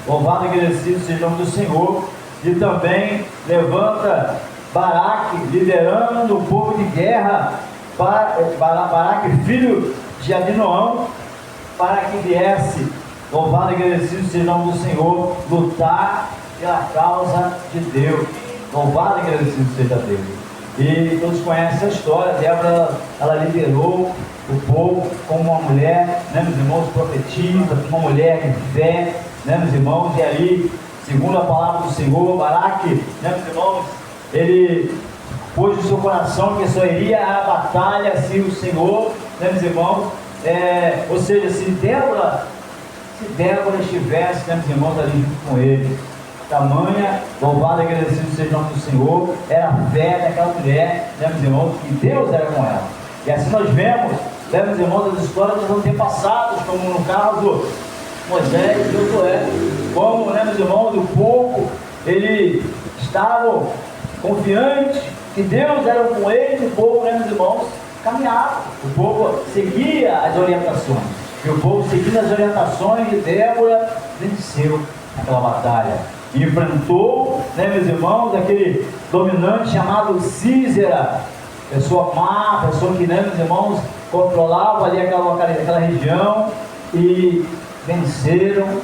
louvado e agradecido seja o nome do Senhor, e também levanta Baraque, liderando o povo de guerra, Baraque, filho de Abinoão, para que viesse, louvado e agradecido seja o nome do Senhor, lutar pela causa de Deus. Louvado e agradecido seja Deus. E todos conhecem a história. Débora, ela liderou o povo como uma mulher, né, meus irmãos, profetisa, uma mulher de fé, né, meus irmãos, e aí, segundo a palavra do Senhor, Baraque, né, meus irmãos, ele pôs no seu coração que só iria à batalha se o Senhor, né, meus irmãos, ou seja, se Débora estivesse, né, meus irmãos, ali junto com ele, tamanha, louvado e agradecido seja o nome do Senhor, era a fé daquela mulher, né, meus irmãos, que Deus era com ela. E assim nós vemos, né, meus irmãos, as histórias dos antepassados, como no caso Moisés e Josué, como, né, meus irmãos, o povo, eles estavam confiantes que Deus era com eles, o povo, né, meus irmãos, caminhava, o povo seguia as orientações, e o povo seguindo as orientações de Débora, venceu aquela batalha, e enfrentou, né, meus irmãos, aquele dominante chamado Sísera, pessoa má, pessoa que, né, meus irmãos, controlava ali aquela região, e venceram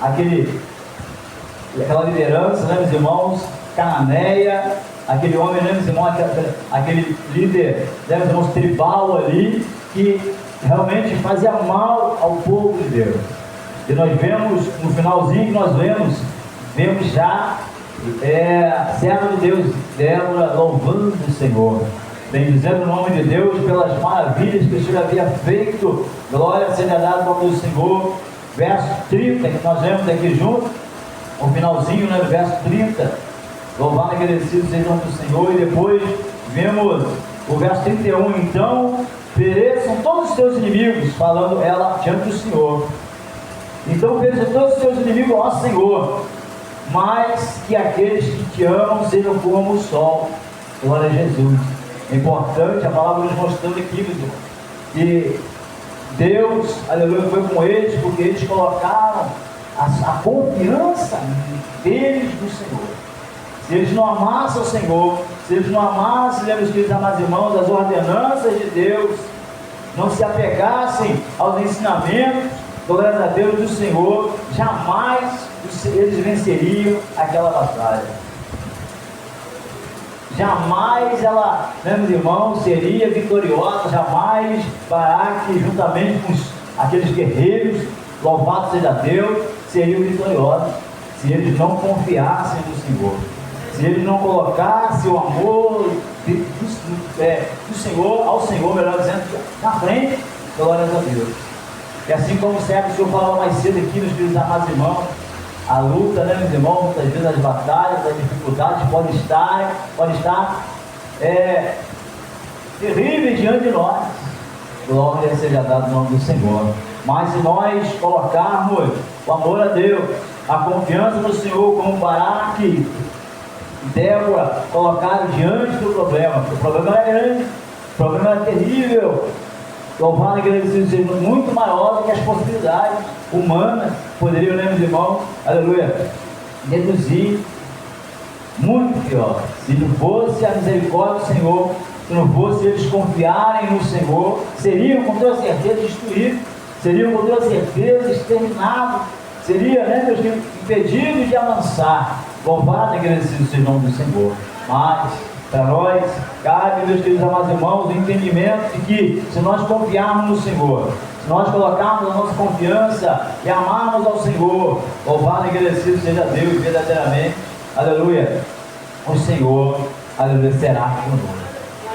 aquela liderança, né, meus irmãos, cananeia, aquele homem, né, meus irmãos, aquele líder, né, meus irmãos, tribal ali, que realmente fazia mal ao povo de Deus. E nós vemos, no finalzinho que nós vemos já serva de Deus, Débora, louvando o Senhor, bendizendo o nome de Deus pelas maravilhas que o Senhor havia feito. Glória seja dada ao nome do Senhor. Verso 30, que nós vemos aqui junto, o finalzinho, né, do verso 30, louvado e agradecido seja o nome do Senhor. E depois vemos o verso 31, então pereçam todos os teus inimigos, falando ela diante do Senhor. Então pereçam todos os teus inimigos, ó Senhor, mas que aqueles que te amam sejam como o sol. Glória a Jesus. É importante a palavra nos mostrando aqui, meu irmão, que Deus, aleluia, foi com eles, porque eles colocaram a confiança deles no Senhor. Se eles não amassem o Senhor, se eles não amassem, meus queridos amados irmãos, as ordenanças de Deus, não se apegassem aos ensinamentos, glória a Deus, do Senhor, jamais eles venceriam aquela batalha. Jamais ela, né, meus irmãos, seria vitoriosa, jamais Baraque, juntamente com aqueles guerreiros, louvado seja Deus, seriam vitoriosos, se eles não confiassem no Senhor, se eles não colocassem o amor do Senhor, ao Senhor, melhor dizendo, na frente, glórias a Deus. E assim como o Senhor falava mais cedo aqui, meus queridos amados irmãos, a luta, né, meus irmãos, muitas vezes as batalhas, as dificuldades podem estar terríveis diante de nós. Glória seja dada no nome do Senhor. Mas se nós colocarmos o amor a Deus, a confiança no Senhor, como Baraque e Débora colocaram diante do problema, o problema era grande, o problema era terrível, louvado e agradecido seja muito maior do que as possibilidades humanas poderiam, né, meus irmãos, aleluia, reduzir, muito pior. Se não fosse a misericórdia do Senhor, se não fosse eles confiarem no Senhor, seriam com toda certeza destruídos, seriam com toda certeza exterminados, seriam, né, meus filhos, impedidos de avançar. Louvado e agradecido seja o nome do Senhor. Mas para nós cabe, meus queridos amados irmãos, o entendimento de que se nós confiarmos no Senhor, se nós colocarmos a nossa confiança e amarmos ao Senhor, louvado e agradecido seja Deus verdadeiramente, aleluia, o Senhor, aleluia, será conosco,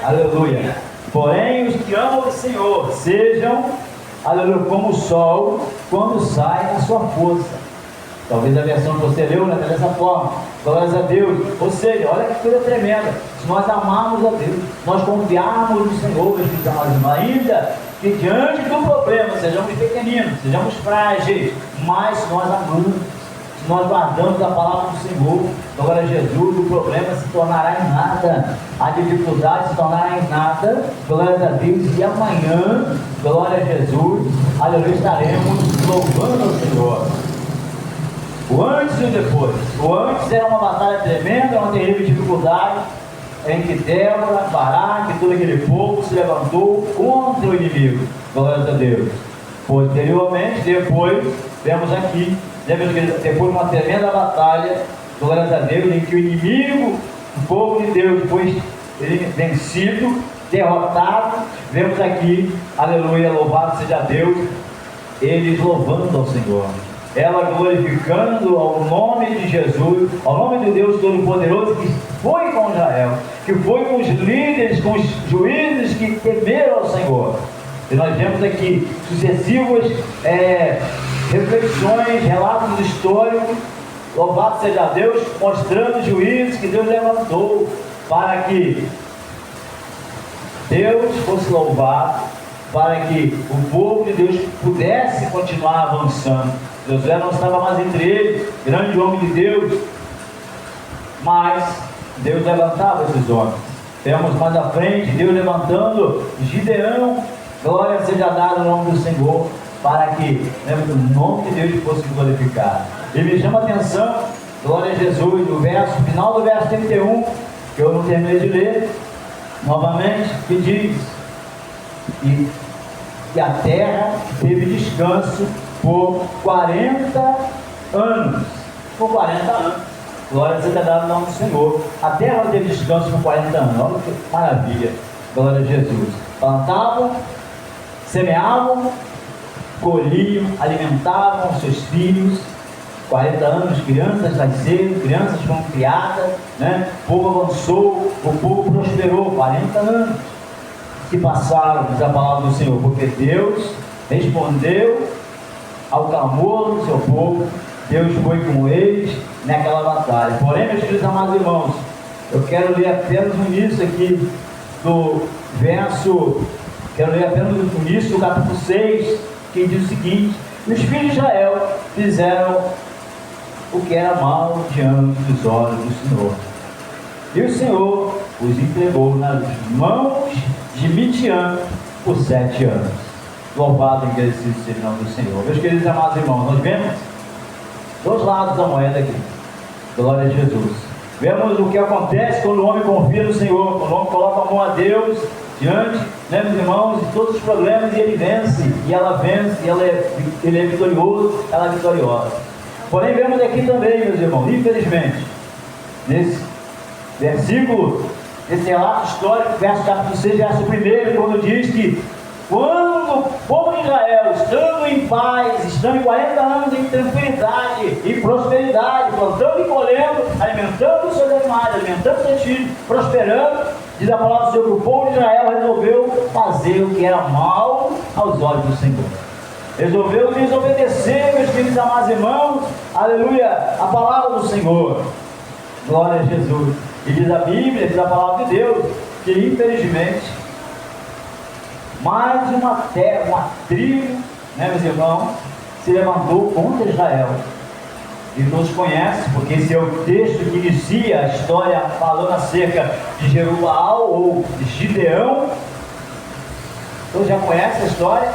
aleluia. Porém, os que amam o Senhor sejam, aleluia, como o sol quando sai a sua força. Talvez a versão que você leu, né, dessa forma, glórias a Deus. Ou seja, olha que coisa tremenda. Se nós amarmos a Deus, nós confiarmos no Senhor, meus filhos amados irmãos, ainda que diante do problema sejamos pequeninos, sejamos frágeis, mas se nós amamos, se nós guardamos a palavra do Senhor, glória a Jesus, o problema se tornará em nada, a dificuldade se tornará em nada, glória a Deus, e amanhã, glória a Jesus, aleluia, estaremos louvando ao Senhor. O antes e o depois. O antes era uma batalha tremenda, uma terrível dificuldade, em que Débora, Baraque, todo aquele povo se levantou contra o inimigo, glória a Deus. Posteriormente, depois, vemos aqui, depois de uma tremenda batalha, glória a Deus, em que o inimigo, o povo de Deus, foi vencido, derrotado, vemos aqui, aleluia, louvado seja Deus, eles louvando ao Senhor, ela glorificando ao nome de Jesus, ao nome de Deus Todo-Poderoso, que foi com Israel, que foi com os líderes, com os juízes que temeram ao Senhor. E nós vemos aqui sucessivas reflexões, relatos históricos, louvado seja Deus, mostrando os juízes que Deus levantou para que Deus fosse louvado, para que o povo de Deus pudesse continuar avançando. Josué não estava mais entre eles, grande homem de Deus, mas Deus levantava esses homens. Temos mais à frente Deus levantando Gideão, glória seja dada ao nome do Senhor, para que o nome de Deus fosse glorificado. E me chama a atenção, glória a Jesus, no final do verso 31, que eu não terminei de ler, novamente, que diz, e a terra teve descanso por 40 anos. Por 40 anos. Glória seja dada ao nome do Senhor. A terra teve descanso por 40 anos. Olha que maravilha. Glória a Jesus. Plantavam, semeavam, colhiam, alimentavam seus filhos. 40 anos, crianças nasceram, crianças foram criadas, né? O povo avançou, o povo prosperou. 40 anos que passaram, diz a palavra do Senhor, porque Deus respondeu ao clamor do seu povo. Deus foi com eles naquela batalha. Porém, meus queridos amados irmãos, eu quero ler apenas o início aqui do verso, quero ler apenas o início do capítulo 6, que diz o seguinte: os filhos de Israel fizeram o que era mal diante dos olhos do Senhor, e o Senhor os entregou nas mãos de Midian por 7 anos. Louvado e agradecido seja o nome do Senhor. Meus queridos amados irmãos, nós vemos dois lados da moeda aqui. Glória a Jesus. Vemos o que acontece quando o homem confia no Senhor, quando o homem coloca a mão a Deus diante, né, meus irmãos, de todos os problemas, e ele vence, e ela vence, e ele é vitorioso, ela é vitoriosa. Porém, vemos aqui também, meus irmãos, infelizmente, nesse versículo, esse relato histórico, verso capítulo 6, verso 1, quando diz que quando o povo de Israel, estando em paz, estando em 40 anos em tranquilidade e prosperidade, plantando e colhendo, alimentando os seus animais, alimentando seus filhos, prosperando, diz a palavra do Senhor que o povo de Israel resolveu fazer o que era mal aos olhos do Senhor. Resolveu desobedecer, meus queridos amados irmãos, aleluia, a palavra do Senhor. Glória a Jesus. E diz a Bíblia, diz a palavra de Deus, que infelizmente mais uma tribo, né, meus irmãos, se levantou contra Israel. E todos conhecem, porque esse é o texto que inicia a história falando acerca de Jerubaal ou de Gideão. Todos já conhecem a história,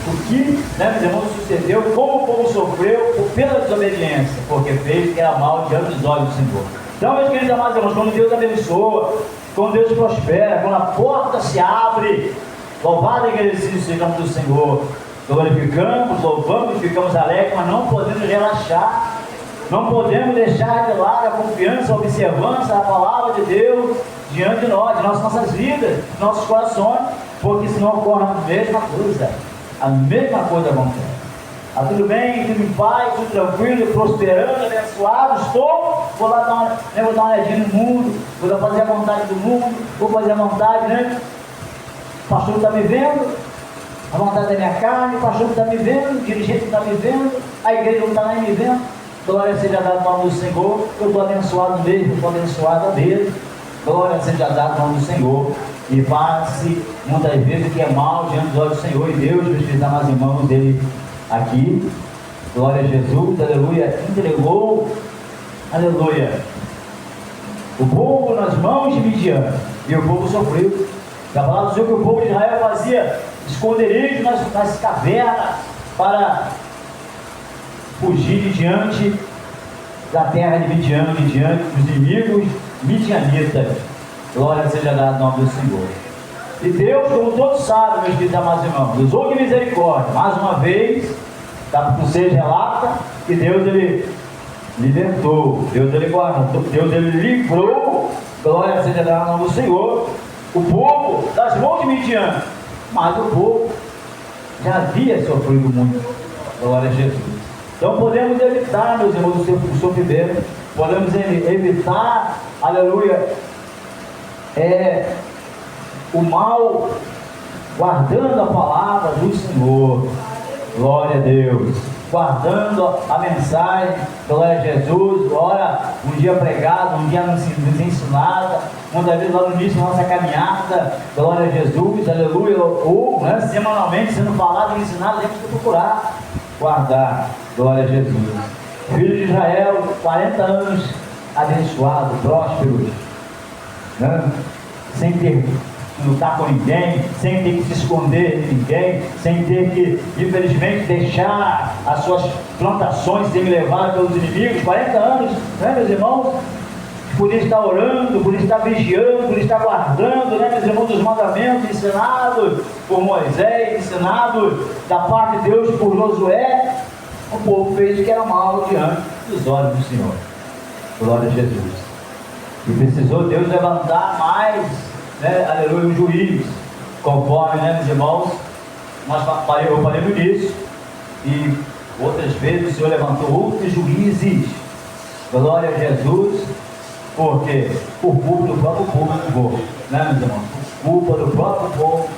o que, né, meus irmãos, sucedeu, como o povo sofreu pela desobediência, porque fez o que era mal diante dos olhos do Senhor. Então, meus queridos amados irmãos, quando Deus abençoa, quando Deus prospera, quando a porta se abre, louvado e agradecido seja o nome do Senhor. Glorificamos, louvamos e ficamos alegres, mas não podemos relaxar, não podemos deixar de lado a confiança, a observância da palavra de Deus diante de nós, de nossas vidas, de nossos corações, porque senão ocorre a mesma coisa acontece. Está tudo bem, tudo em paz, tudo tranquilo, prosperando, abençoado, vou lá dar uma olhadinha no mundo, vou fazer a vontade do mundo, vou fazer a vontade, né? O pastor está me vendo, a vontade da minha carne, o pastor está me vendo, o dirigente está me vendo, a igreja não está nem me vendo. Glória seja dada ao nome do Senhor. Eu estou abençoado mesmo, estou abençoado mesmo. Glória seja dada ao nome do Senhor. E faz-se muitas vezes o que é mal diante dos olhos do Senhor. E Deus, meus queridos amados irmãos, Ele aqui glória a Jesus, aleluia, entregou, aleluia, o povo nas mãos de Midian, e o povo sofreu. A palavra diz que o povo de Israel fazia esconderijo nas cavernas para fugir de diante da terra de Midian, de diante dos inimigos midianitas. Glória seja dada ao nome do Senhor. E Deus, como todos sabem, meus queridos amados irmãos, usou de misericórdia. Mais uma vez, capítulo 6 relata que Deus ele libertou, Deus ele guardou, Deus ele livrou, glória seja dada ao nome do Senhor, o povo das mãos de Midian. Mas o povo já havia sofrido muito, glória a Jesus. Então podemos evitar, meus irmãos, o sofrimento, podemos evitar, aleluia, o mal, guardando a palavra do Senhor, glória a Deus, guardando a mensagem, glória a Jesus. Ora, um dia pregado, um dia nos ensinada, muitas vezes lá no início da nossa caminhada, glória a Jesus, aleluia, ou semanalmente sendo falado e ensinado, temos que procurar guardar, glória a Jesus. Filho de Israel, 40 anos abençoados, prósperos, sem ter que lutar com ninguém, sem ter que se esconder de ninguém, sem ter que, infelizmente, deixar as suas plantações serem levadas pelos inimigos. 40 anos, meus irmãos, por estar orando, por estar vigiando, por estar guardando, meus irmãos, os mandamentos ensinados por Moisés, ensinados da parte de Deus por Josué. O povo fez o que era mal diante dos olhos do Senhor. Glória a Jesus. E precisou Deus levantar mais, aleluia, um juiz, conforme, meus irmãos, eu falei no início, e outras vezes o Senhor levantou outros juízes, glória a Jesus, porque por culpa do próprio povo, meus irmãos, por culpa do próprio povo,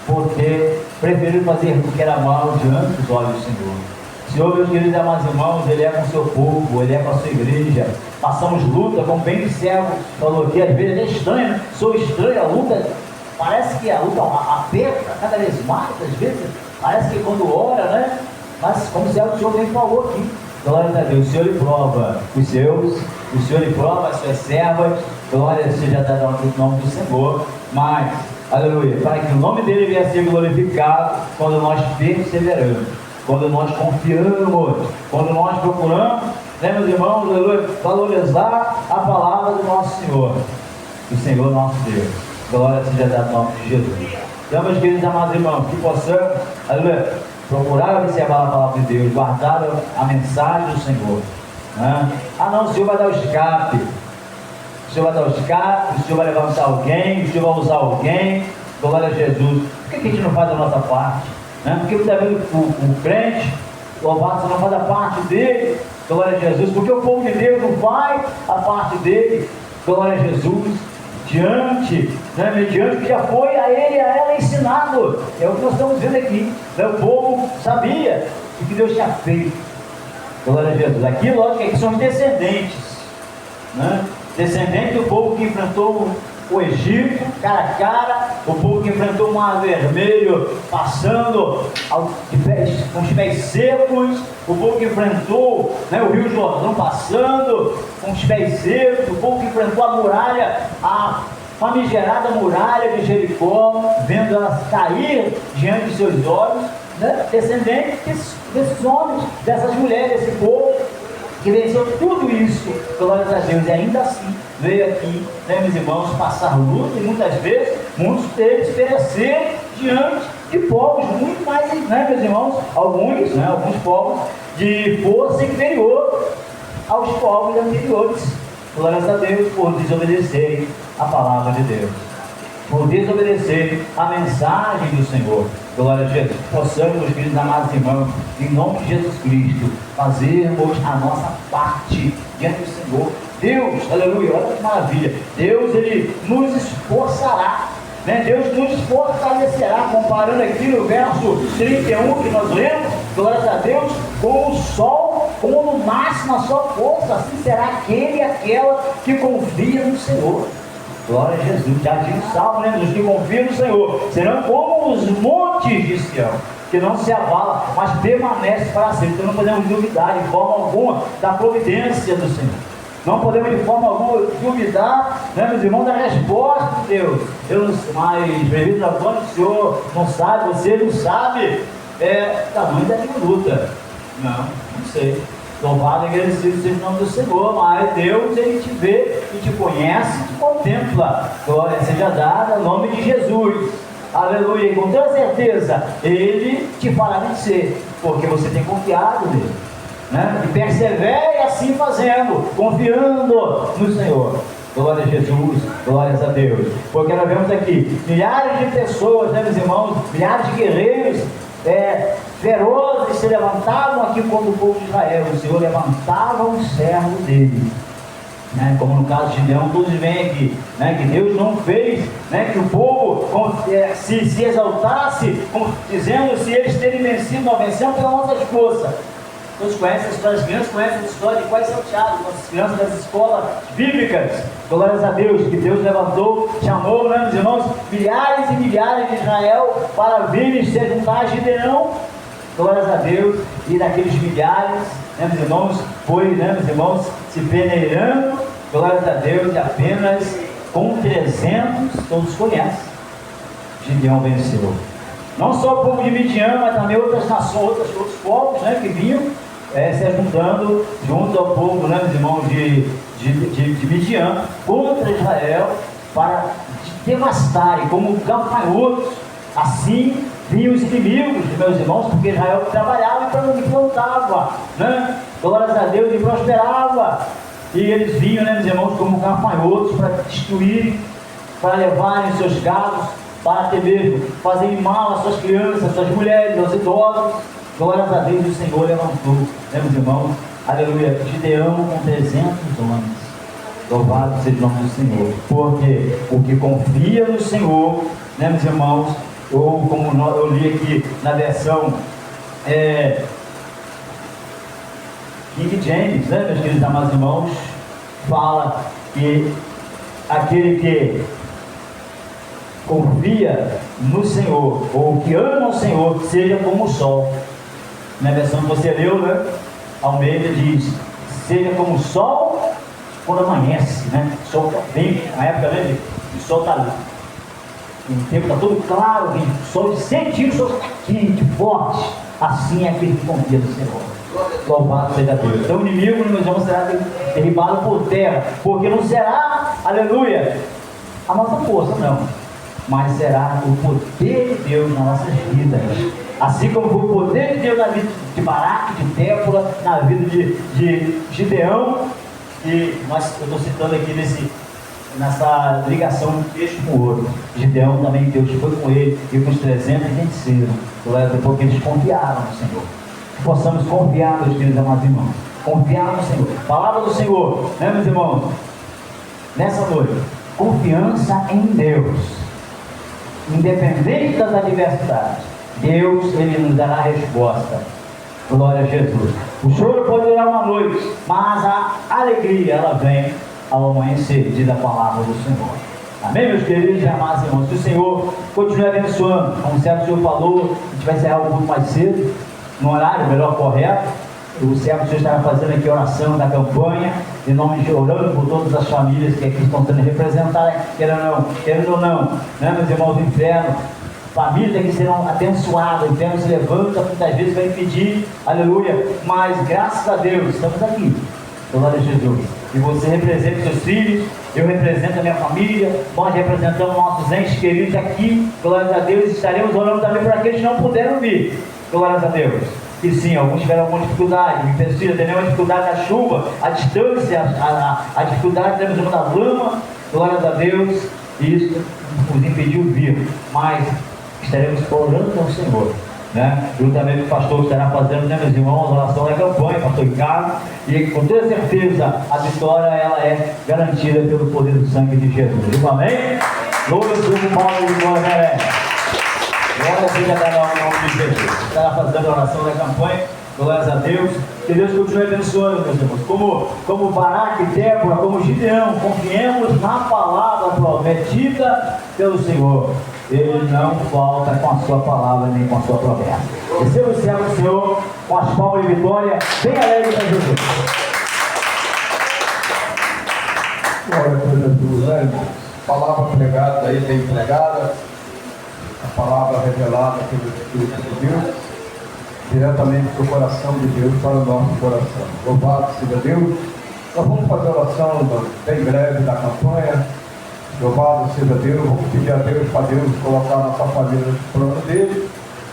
porque preferiram fazer o que era mal diante dos olhos do Senhor. O Senhor, meus queridos amados irmãos, Ele é com o seu povo, Ele é com a sua igreja. Passamos luta, como bem servo falou aqui, às vezes é estranho, sou estranho, a luta, parece que a luta aperta cada vez mais, às vezes, parece que quando ora, mas como o Senhor bem falou aqui, glória a Deus, o Senhor lhe prova os seus, o Senhor lhe prova as suas servas, glória seja dada ao nome do Senhor, mas, aleluia, para que o nome dele venha a ser glorificado quando nós perseveramos, quando nós confiamos, quando nós procuramos, meus irmãos, aleluia, valorizar a palavra do nosso Senhor, do Senhor nosso Deus. Glória seja dada ao nome de Jesus. Então, meus queridos amados irmãos, que possamos, aleluia, procurar observar a palavra de Deus, guardar a mensagem do Senhor. O Senhor vai dar o escape. O Senhor vai dar o escape, o Senhor vai levantar alguém, o Senhor vai usar alguém. Glória a Jesus. Por que a gente não faz a nossa parte? Porque muitas vezes o crente, o louvado, não faz a parte dele, glória a Jesus, porque o povo de Deus não faz a parte dele, glória a Jesus, mediante que já foi a ele e a ela ensinado. É o que nós estamos vendo aqui. O povo sabia o que Deus tinha feito, glória a Jesus. Aqui, lógico, aqui são os descendentes, descendentes do povo que enfrentou o Egito, cara a cara, o povo que enfrentou o Mar Vermelho, passando com os pés secos, o povo que enfrentou o Rio Jordão, passando com os pés secos, o povo que enfrentou a muralha, a famigerada muralha de Jericó, vendo ela cair diante de seus olhos, descendentes desses homens, dessas mulheres, desse povo, que venceu tudo isso, glórias a Deus, e ainda assim veio aqui, meus irmãos, passar luta, e muitas vezes, muitos deles pereceram diante de povos muito mais, meus irmãos, alguns povos de força inferior aos povos anteriores, glórias a Deus, por desobedecerem a palavra de Deus, por desobedecerem a mensagem do Senhor. Glória a Jesus. Possamos, meus queridos amados irmãos, em nome de Jesus Cristo, fazermos a nossa parte diante do Senhor. Deus, aleluia, olha que maravilha, Deus, Ele nos esforçará, Deus nos fortalecerá, comparando aqui no verso 31 que nós lemos, glória a Deus, com o sol, como no máximo a sua força, assim será aquele e aquela que confia no Senhor. Glória a Jesus, já diz o salmo, os que confiam no Senhor serão como os montes de Sião. que não se abala, mas permanece para sempre. Então não podemos duvidar de forma alguma da providência do Senhor. Não podemos de forma alguma duvidar, né, meus irmãos, da resposta de Deus. Eu não sei, mas, bem-vindo Antônio, o senhor não sabe, você não sabe, tamanho da minha luta. Não sei. Louvado e agradecido seja o nome do Senhor, mas Deus, Ele te vê e te conhece, te contempla. Glória seja dada em nome de Jesus. Aleluia. E com toda certeza, Ele te fará vencer, porque você tem confiado nele, né? E persevere assim fazendo, confiando no Senhor. Glória a Jesus, glórias a Deus. Porque nós vemos aqui milhares de pessoas, né, meus irmãos, milhares de guerreiros ferozes se levantavam aqui contra o povo de Israel. O Senhor levantava um servo dele, né? Como no caso de Gideão, todos veem aqui, né? Que Deus não fez, né, que o povo se exaltasse, como dizendo, se eles terem vencido, não venceram pela nossa força. Todos conhecem a história, as crianças conhecem a história de quais salteados, as crianças das escolas bíblicas. Glórias a Deus, que Deus levantou, chamou, né, meus irmãos, milhares e milhares de Israel para virem se juntar a Gideão. Glórias a Deus, e daqueles milhares, né, meus irmãos, foi, né, meus irmãos, se peneirando, glórias a Deus, e apenas com 300, todos conhecem, Gideão venceu. Não só o povo de Midian, mas também outras nações, outros povos, né, que vinham se juntando junto ao povo, né, meus irmãos, de Midian, contra Israel, para devastarem como gafanhotos. Assim vinham os inimigos, meus irmãos, porque Israel trabalhava e plantava, né? Glórias a Deus, e prosperava. E eles vinham, né, meus irmãos, como gafanhotos para destruírem, para levarem seus gados, para até mesmo fazerem mal às suas crianças, às suas mulheres, aos idosos. Glórias a Deus, o Senhor levantou, né, meus irmãos, aleluia, Gideão com 300 homens. Louvado seja o nome do Senhor. Por quê? Porque confia no Senhor, né, meus irmãos, ou como eu li aqui na versão King James, né, meus queridos amados irmãos, fala que aquele que confia no Senhor, ou que ama o Senhor, seja como o sol. Na versão que você leu, né, Almeida diz, seja como o sol quando amanhece, né? O sol está bem, na época, né, o sol está ali. O tempo está todo claro, o sol de 100 dias, o sol está quente, forte. Assim é aquele que confia no Senhor. Louvado seja Deus. Então o inimigo, meus irmãos, será derribado por terra, porque não será, aleluia, a nossa força, não, mas será o poder de Deus nas nossas vidas. Assim como foi o poder de Deus na vida de Baraque, de Débora, na vida de Gideão, e eu estou citando aqui nessa ligação de peixe com o outro. Gideão também, Deus foi com ele, e com os 300 venceram, porque eles confiaram no Senhor. Possamos confiar, meus queridos amados irmãos, confiar no Senhor. Palavra do Senhor, né, meus irmãos? Nessa noite, confiança em Deus, independente das adversidades, Deus, Ele nos dará a resposta. Glória a Jesus. O choro pode durar uma noite, mas a alegria, ela vem ao amanhecer, diz a palavra do Senhor. Amém, meus queridos e amados irmãos? Que o Senhor continue abençoando. Como o Senhor falou, a gente vai encerrar um pouco mais cedo, no horário melhor correto. O servo Senhor estará fazendo aqui a oração da campanha, em nome de orando por todas as famílias que aqui estão sendo representadas, querendo ou não, né, meus irmãos do inferno, famílias que serão abençoadas. O inferno se levanta, muitas vezes vai impedir, aleluia, mas graças a Deus, estamos aqui, glória a Jesus, e você representa seus filhos, eu represento a minha família, nós representamos nossos entes queridos aqui, glória a Deus, estaremos orando também por aqueles que não puderam vir, glória a Deus. E sim, alguns tiveram alguma dificuldade, precisa ter uma dificuldade da chuva, a distância, a dificuldade da lama, glória a Deus, isso nos impediu de vir, mas estaremos orando ao Senhor, né? Juntamente com o pastor estará fazendo, né, meus irmãos, a oração da campanha, pastor Ricardo, e com toda certeza a vitória, ela é garantida pelo poder do sangue de Jesus. Digo amém? Glória ao Senhor, Paulo de glória. Glória seja dada ao nome de Jesus. Estará fazendo a oração da campanha, glórias a Deus. Que Deus continue abençoando, meus irmãos. Como Baraque, Débora, como Gideão, confiemos na palavra prometida pelo Senhor. Ele não falta com a sua palavra nem com a sua promessa. Receba o céu do Senhor com as palmas de vitória, bem alegre para Jesus. Glória a Jesus, né, irmãos? Palavra pregada aí, bem pregada. A palavra revelada pelo Espírito de Deus, diretamente do coração de Deus para o nosso coração. Louvado seja Deus. Nós vamos fazer a oração bem breve da campanha. Louvado seja Deus. Vamos pedir a Deus para Deus colocar nossa família no plano dele.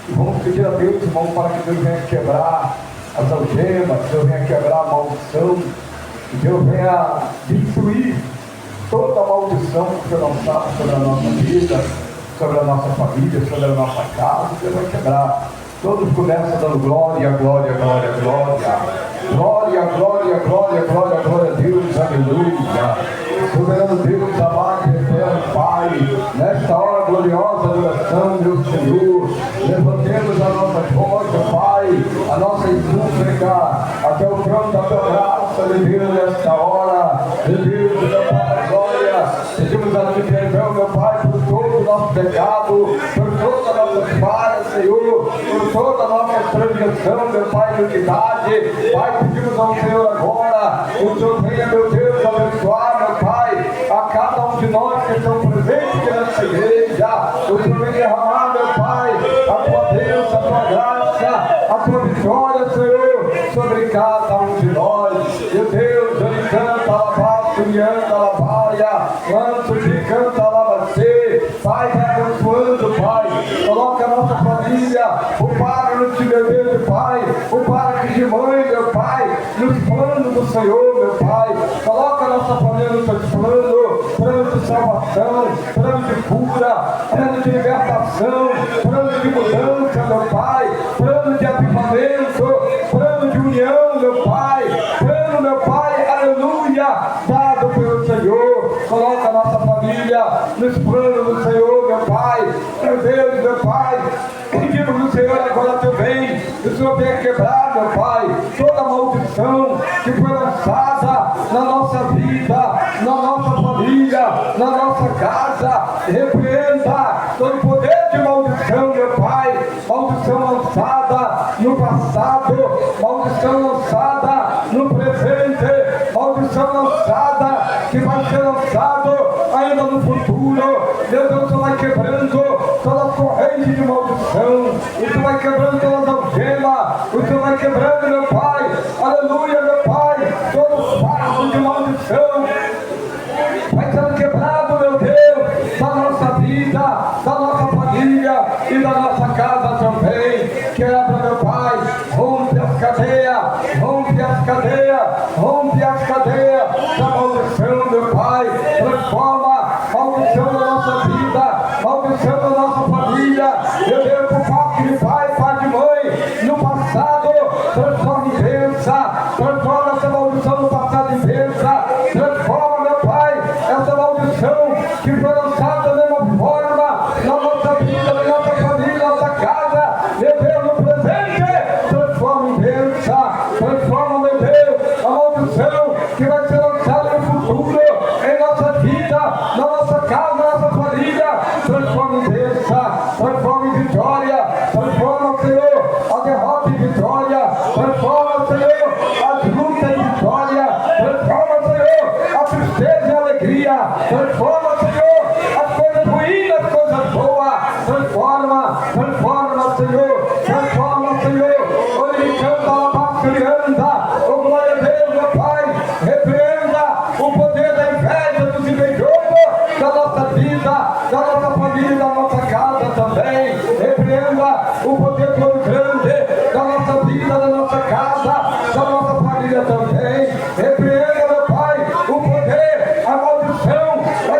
E vamos pedir a Deus, irmão, para que Deus venha quebrar as algemas, que Deus venha quebrar a maldição, que Deus venha destruir toda a maldição que foi lançada sobre a nossa vida, sobre a nossa família, sobre a nossa casa. Deus vai quebrar. Todos começam dando glória, glória, glória, glória. Glória, glória, glória, glória, glória a Deus, aleluia. Soberano Deus, amado e eterno Pai, nesta hora gloriosa de oração, meu Senhor, levantemos a nossa voz, Pai, a nossa súplica até o trono da tua graça, de Deus, nesta hora, de Deus, meu Pai, glória. Pedimos a ti perdão, meu Pai, por todo o nosso pecado, por toda a nossa falha, Senhor, por toda a nossa transgressão, meu Pai, de unidade. Pai, pedimos ao Senhor agora, o Senhor venha, meu Deus, abençoar, meu Pai, a cada um de nós que estão presentes nessa igreja. O Senhor venha derramar, meu Pai, a tua bênção, a tua graça, a tua vitória, Senhor, sobre cada um de nós. Meu Deus, ele canta, alabaço, me anda, alabaia, lanço de canta, alabacê. Pai, vai abençoando, Pai, coloca a nossa família, o Pai no te dever, Pai, o Pai de mãe, meu Pai, nos planos do Senhor, meu Pai, coloca a nossa família no teu plano de salvação, plano de cura, plano de libertação, plano de mudança, meu Pai, plano de avivamento, plano de união, meu Pai, plano, meu Pai, aleluia, dado pelo Senhor. Coloca a nossa família nos planos do Senhor, meu Pai, meu Deus, meu Pai. Pedimos do Senhor agora teu bem, o Senhor venha quebrar, meu Pai, toda maldição que foi lançada na nossa vida, na nossa família, na nossa casa. Repreenda todo poder de maldição, meu Pai, maldição lançada no passado, maldição lançada no presente, maldição lançada que vai ser lançado ainda no futuro. Meu Deus, você vai quebrando toda a corrente de maldição, você vai quebrando todas as algemas, você vai quebrando, meu Pai, aleluia, meu Pai, todo o fardo de maldição vai sendo quebrado, meu Deus, da nossa vida, da nossa família e da nossa casa também. Quebra, meu Pai, rompe as cadeias, rompe as cadeias, rompe as cadeias da maldição, meu Pai, transforma a maldição da nossa vida, maldição da nossa família, meu Deus, por parte de pai, pai de mãe, no passado, transforma em bênção, transforma essa maldição no passado em bênção, transforma, meu Pai, essa maldição que foi lançada da mesma forma na nossa vida, na nossa família, na nossa casa, meu Deus, no presente, transforma em bênção, transforma, meu Deus, a maldição que vai ser lançada no futuro, em nossa vida, na nossa casa, na nossa família, transforma em bênção, transforma em vitória, transforma, Senhor, a derrota em vitória, transforma, Senhor, as lutas em vitória, transforma, Senhor, a tristeza em alegria, transforma, Senhor, as coisas ruins, as coisas boas, transforma, transforma, Senhor, transforma, Senhor, onde ele canta, alabaço, ele anda, oh glória a Deus, meu Pai, repreenda o poder da inveja, dos invejosos, da nossa vida, da nossa família, da nossa casa também, repreenda o poder do olho grande, da nossa vida, da nossa casa, da nossa família também, repreenda, meu Pai, o poder, a maldição, a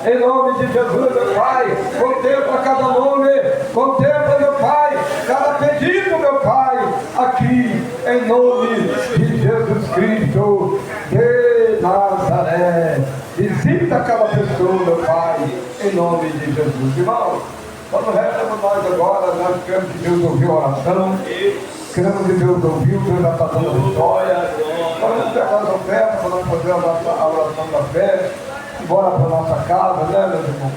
em nome de Jesus, meu Pai. Contempla cada nome, contempla, meu Pai, cada pedido, meu Pai, aqui, em nome de Jesus Cristo de Nazaré. Visita cada pessoa, meu Pai, em nome de Jesus. Irmão, quando rezamos nós agora, nós queremos que Deus ouviu a oração, queremos que Deus ouviu, Deus já está dando vitória. Nós vamos pegar as ofertas para nós fazer a oração da fé, embora para a nossa casa, né, meus irmãos?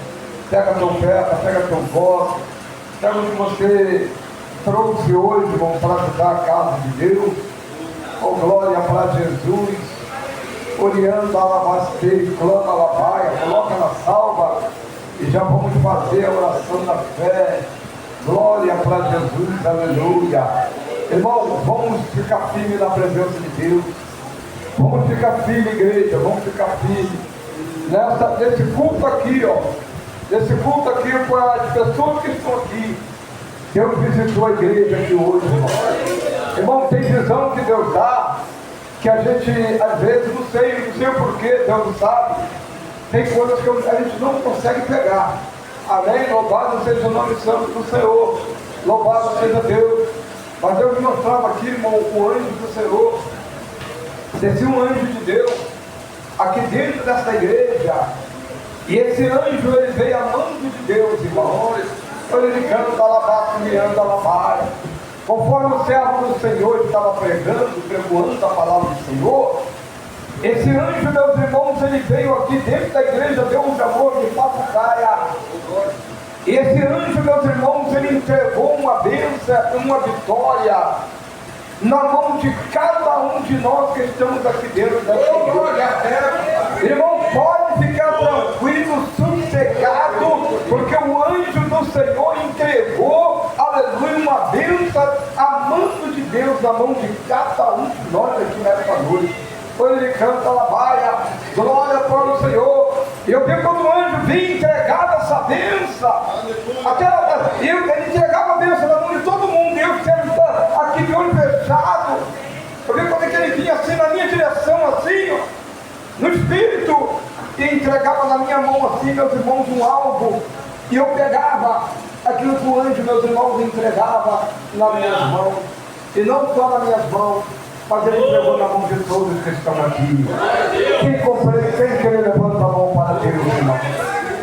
Pega a tua oferta, pega a tua voto, pega o que você trouxe hoje, irmão, para ajudar a casa de Deus. Oh, glória para Jesus. Oriando a lavastei, clama a lavaia, coloca na salva e já vamos fazer a oração da fé. Glória para Jesus, aleluia. Irmão, vamos ficar firmes na presença de Deus. Vamos ficar firmes, igreja, vamos ficar firmes. Nesse culto aqui, ó. Nesse culto aqui, para as pessoas que estão aqui. Deus visitou a igreja aqui hoje, irmão. Irmão, tem visão que Deus dá, que a gente, às vezes, não sei o porquê, Deus não sabe. Tem coisas que a gente não consegue pegar. Amém? Louvado seja o nome santo do Senhor. Louvado seja Deus. Mas eu me mostrava aqui, irmão, o anjo do Senhor. Descia um anjo de Deus aqui dentro dessa igreja. E esse anjo, ele veio amando de Deus, irmão. Ele canta alabaço, me anda alabar. Conforme o servo do Senhor estava pregando, pregoando a palavra do Senhor, esse anjo, meus irmãos, ele veio aqui dentro da igreja, deu um amor de Papucaia. E esse anjo, meus irmãos, ele entregou uma bênção, uma vitória na mão de cada um de nós que estamos aqui dentro da igreja. Irmão, pode ficar tranquilo, sossegado, porque o anjo do Senhor entregou, aleluia, uma bênção, a mão de Deus na mão de cada um de nós aqui nessa noite. Quando ele canta lavaia, glória para o Senhor. E eu vi quando o anjo vinha entregar essa bênção, ele entregava a bênção na mão de todo mundo. Eu sentado aqui de olho fechado, eu vi quando ele vinha assim na minha direção, assim, ó, no espírito, e entregava na minha mão assim, meus irmãos, um alvo, e eu pegava aquilo que o anjo, meus irmãos, entregava nas minhas mãos, e não só nas minhas mãos, mas ele entregou na mão de todos que estão aqui. Quem quer levanta a mão para Deus, irmão?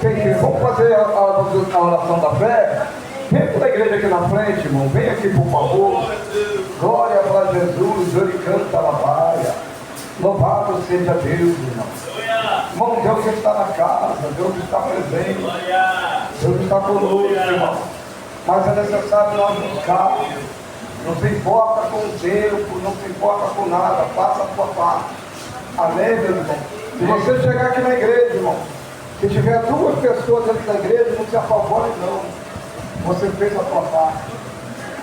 Quem quer? Vamos fazer a oração da fé? Vem para a igreja aqui na frente, irmão. Vem aqui, por favor. Glória para Jesus. Ele canta a lavaia. Louvado seja Deus, irmão. Irmão, Deus está na casa. Deus está presente. Deus está conosco, irmão. Mas é necessário nós buscarmos. Não se importa com o tempo, não se importa com nada, faça a sua parte. Amém, meu irmão? Se você chegar aqui na igreja, irmão, se tiver 2 pessoas dentro da igreja, não se apavore não. Você fez a sua parte.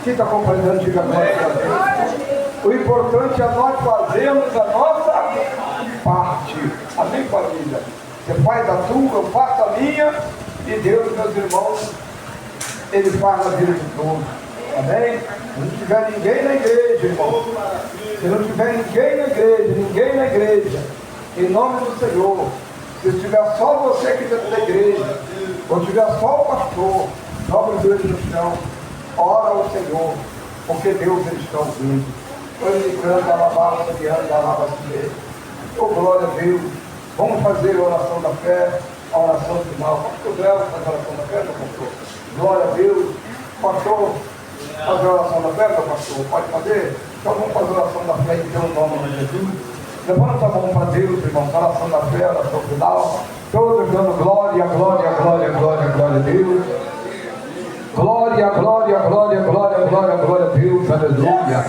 Quem está compreendendo, diga glória a Deus. O importante é nós fazermos a nossa parte. Amém, família? Você faz a tua, eu faço a minha, e Deus, meus irmãos, Ele faz a vida de todos. Amém? Se não tiver ninguém na igreja, irmão, se não tiver ninguém na igreja, em nome do Senhor, se tiver só você aqui dentro da igreja, ou tiver só o pastor, dobra o joelho no chão, ora ao Senhor, porque Deus ele está ouvindo. Ele canta, alabava, guiando, alabava, oh, glória a Deus. Vamos fazer a oração da fé, a oração final. Vamos que eu levo a oração da fé, meu pastor? Glória a Deus. Pastor, fazer a oração da fé, meu pastor? Pode fazer? Então vamos fazer a oração da fé em teu nome de Jesus. Levanta a mão para Deus, irmão, a oração da fé, a oração final. Todos dando glória, glória, glória, glória, glória a Deus. Glória, glória, glória, glória, glória, glória a Deus, aleluia.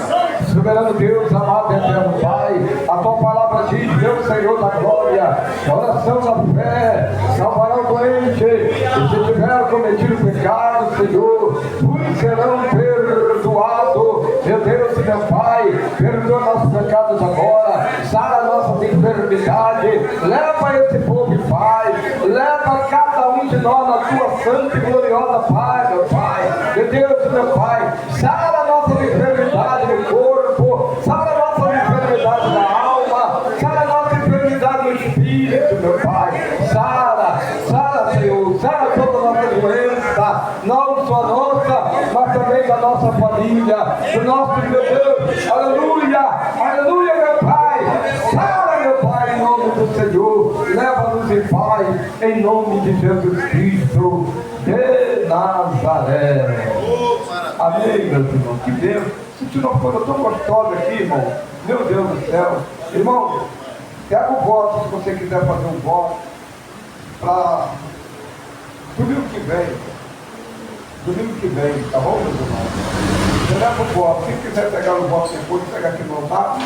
Soberano Deus, amado e eterno Pai, a tua palavra diz, Deus Senhor da glória, a oração da fé, salvará o doente, e se tiver cometido pecado, Senhor, os serão perdoados. Meu Deus e meu Pai, perdoa nossos pecados agora, sara nossas enfermidades, leva esse povo em paz, leva cada um de nós na tua santa e gloriosa paz, meu Pai. Meu Deus e meu Pai, sara nossas enfermidades no corpo, sara nossas enfermidades na alma, sara nossa enfermidade no espírito, meu Pai. Sara, sara, sara toda a nossa doença, não só nossa, mas também da nossa família, do nosso meu Deus, aleluia, aleluia, meu Pai, sara, meu Pai, em nome do Senhor, leva-nos em paz, em nome de Jesus Cristo de Nazaré. Amém, meus irmãos, que Deus, sentiu uma coisa tão gostosa aqui, irmão, meu Deus do céu, irmão, pega o voto, se você quiser fazer um voto, para domingo que vem, tá bom, meus irmãos? Você leva o voto, quem quiser pegar o voto depois, pega aqui no altar,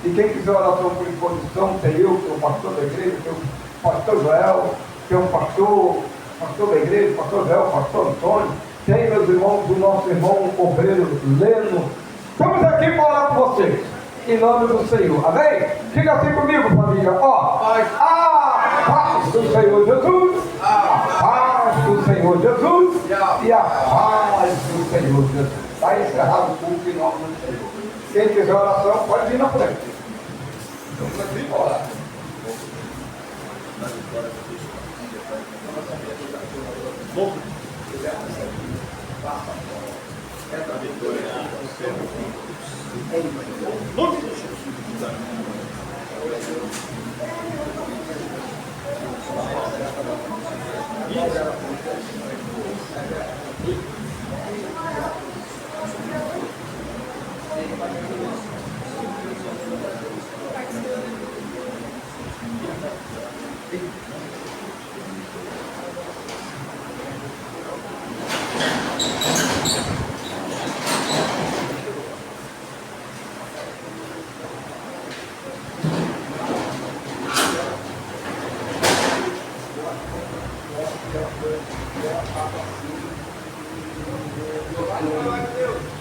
e quem quiser oração por imposição, tem eu, que é o pastor da igreja, tem o pastor Joel, tem o pastor da igreja, pastor Joel, pastor Antônio, tem, meus irmãos, do nosso irmão obreiro Leno. Estamos aqui para orar por vocês, em nome do Senhor, amém? Fica assim comigo, família, ó, a paz do Senhor Jesus, a paz do Senhor Jesus e a paz do Senhor Jesus. Está encerrado o culto em nome do Senhor. Quem quiser oração, pode vir na frente. Estamos aqui para orar. Glória a Deus.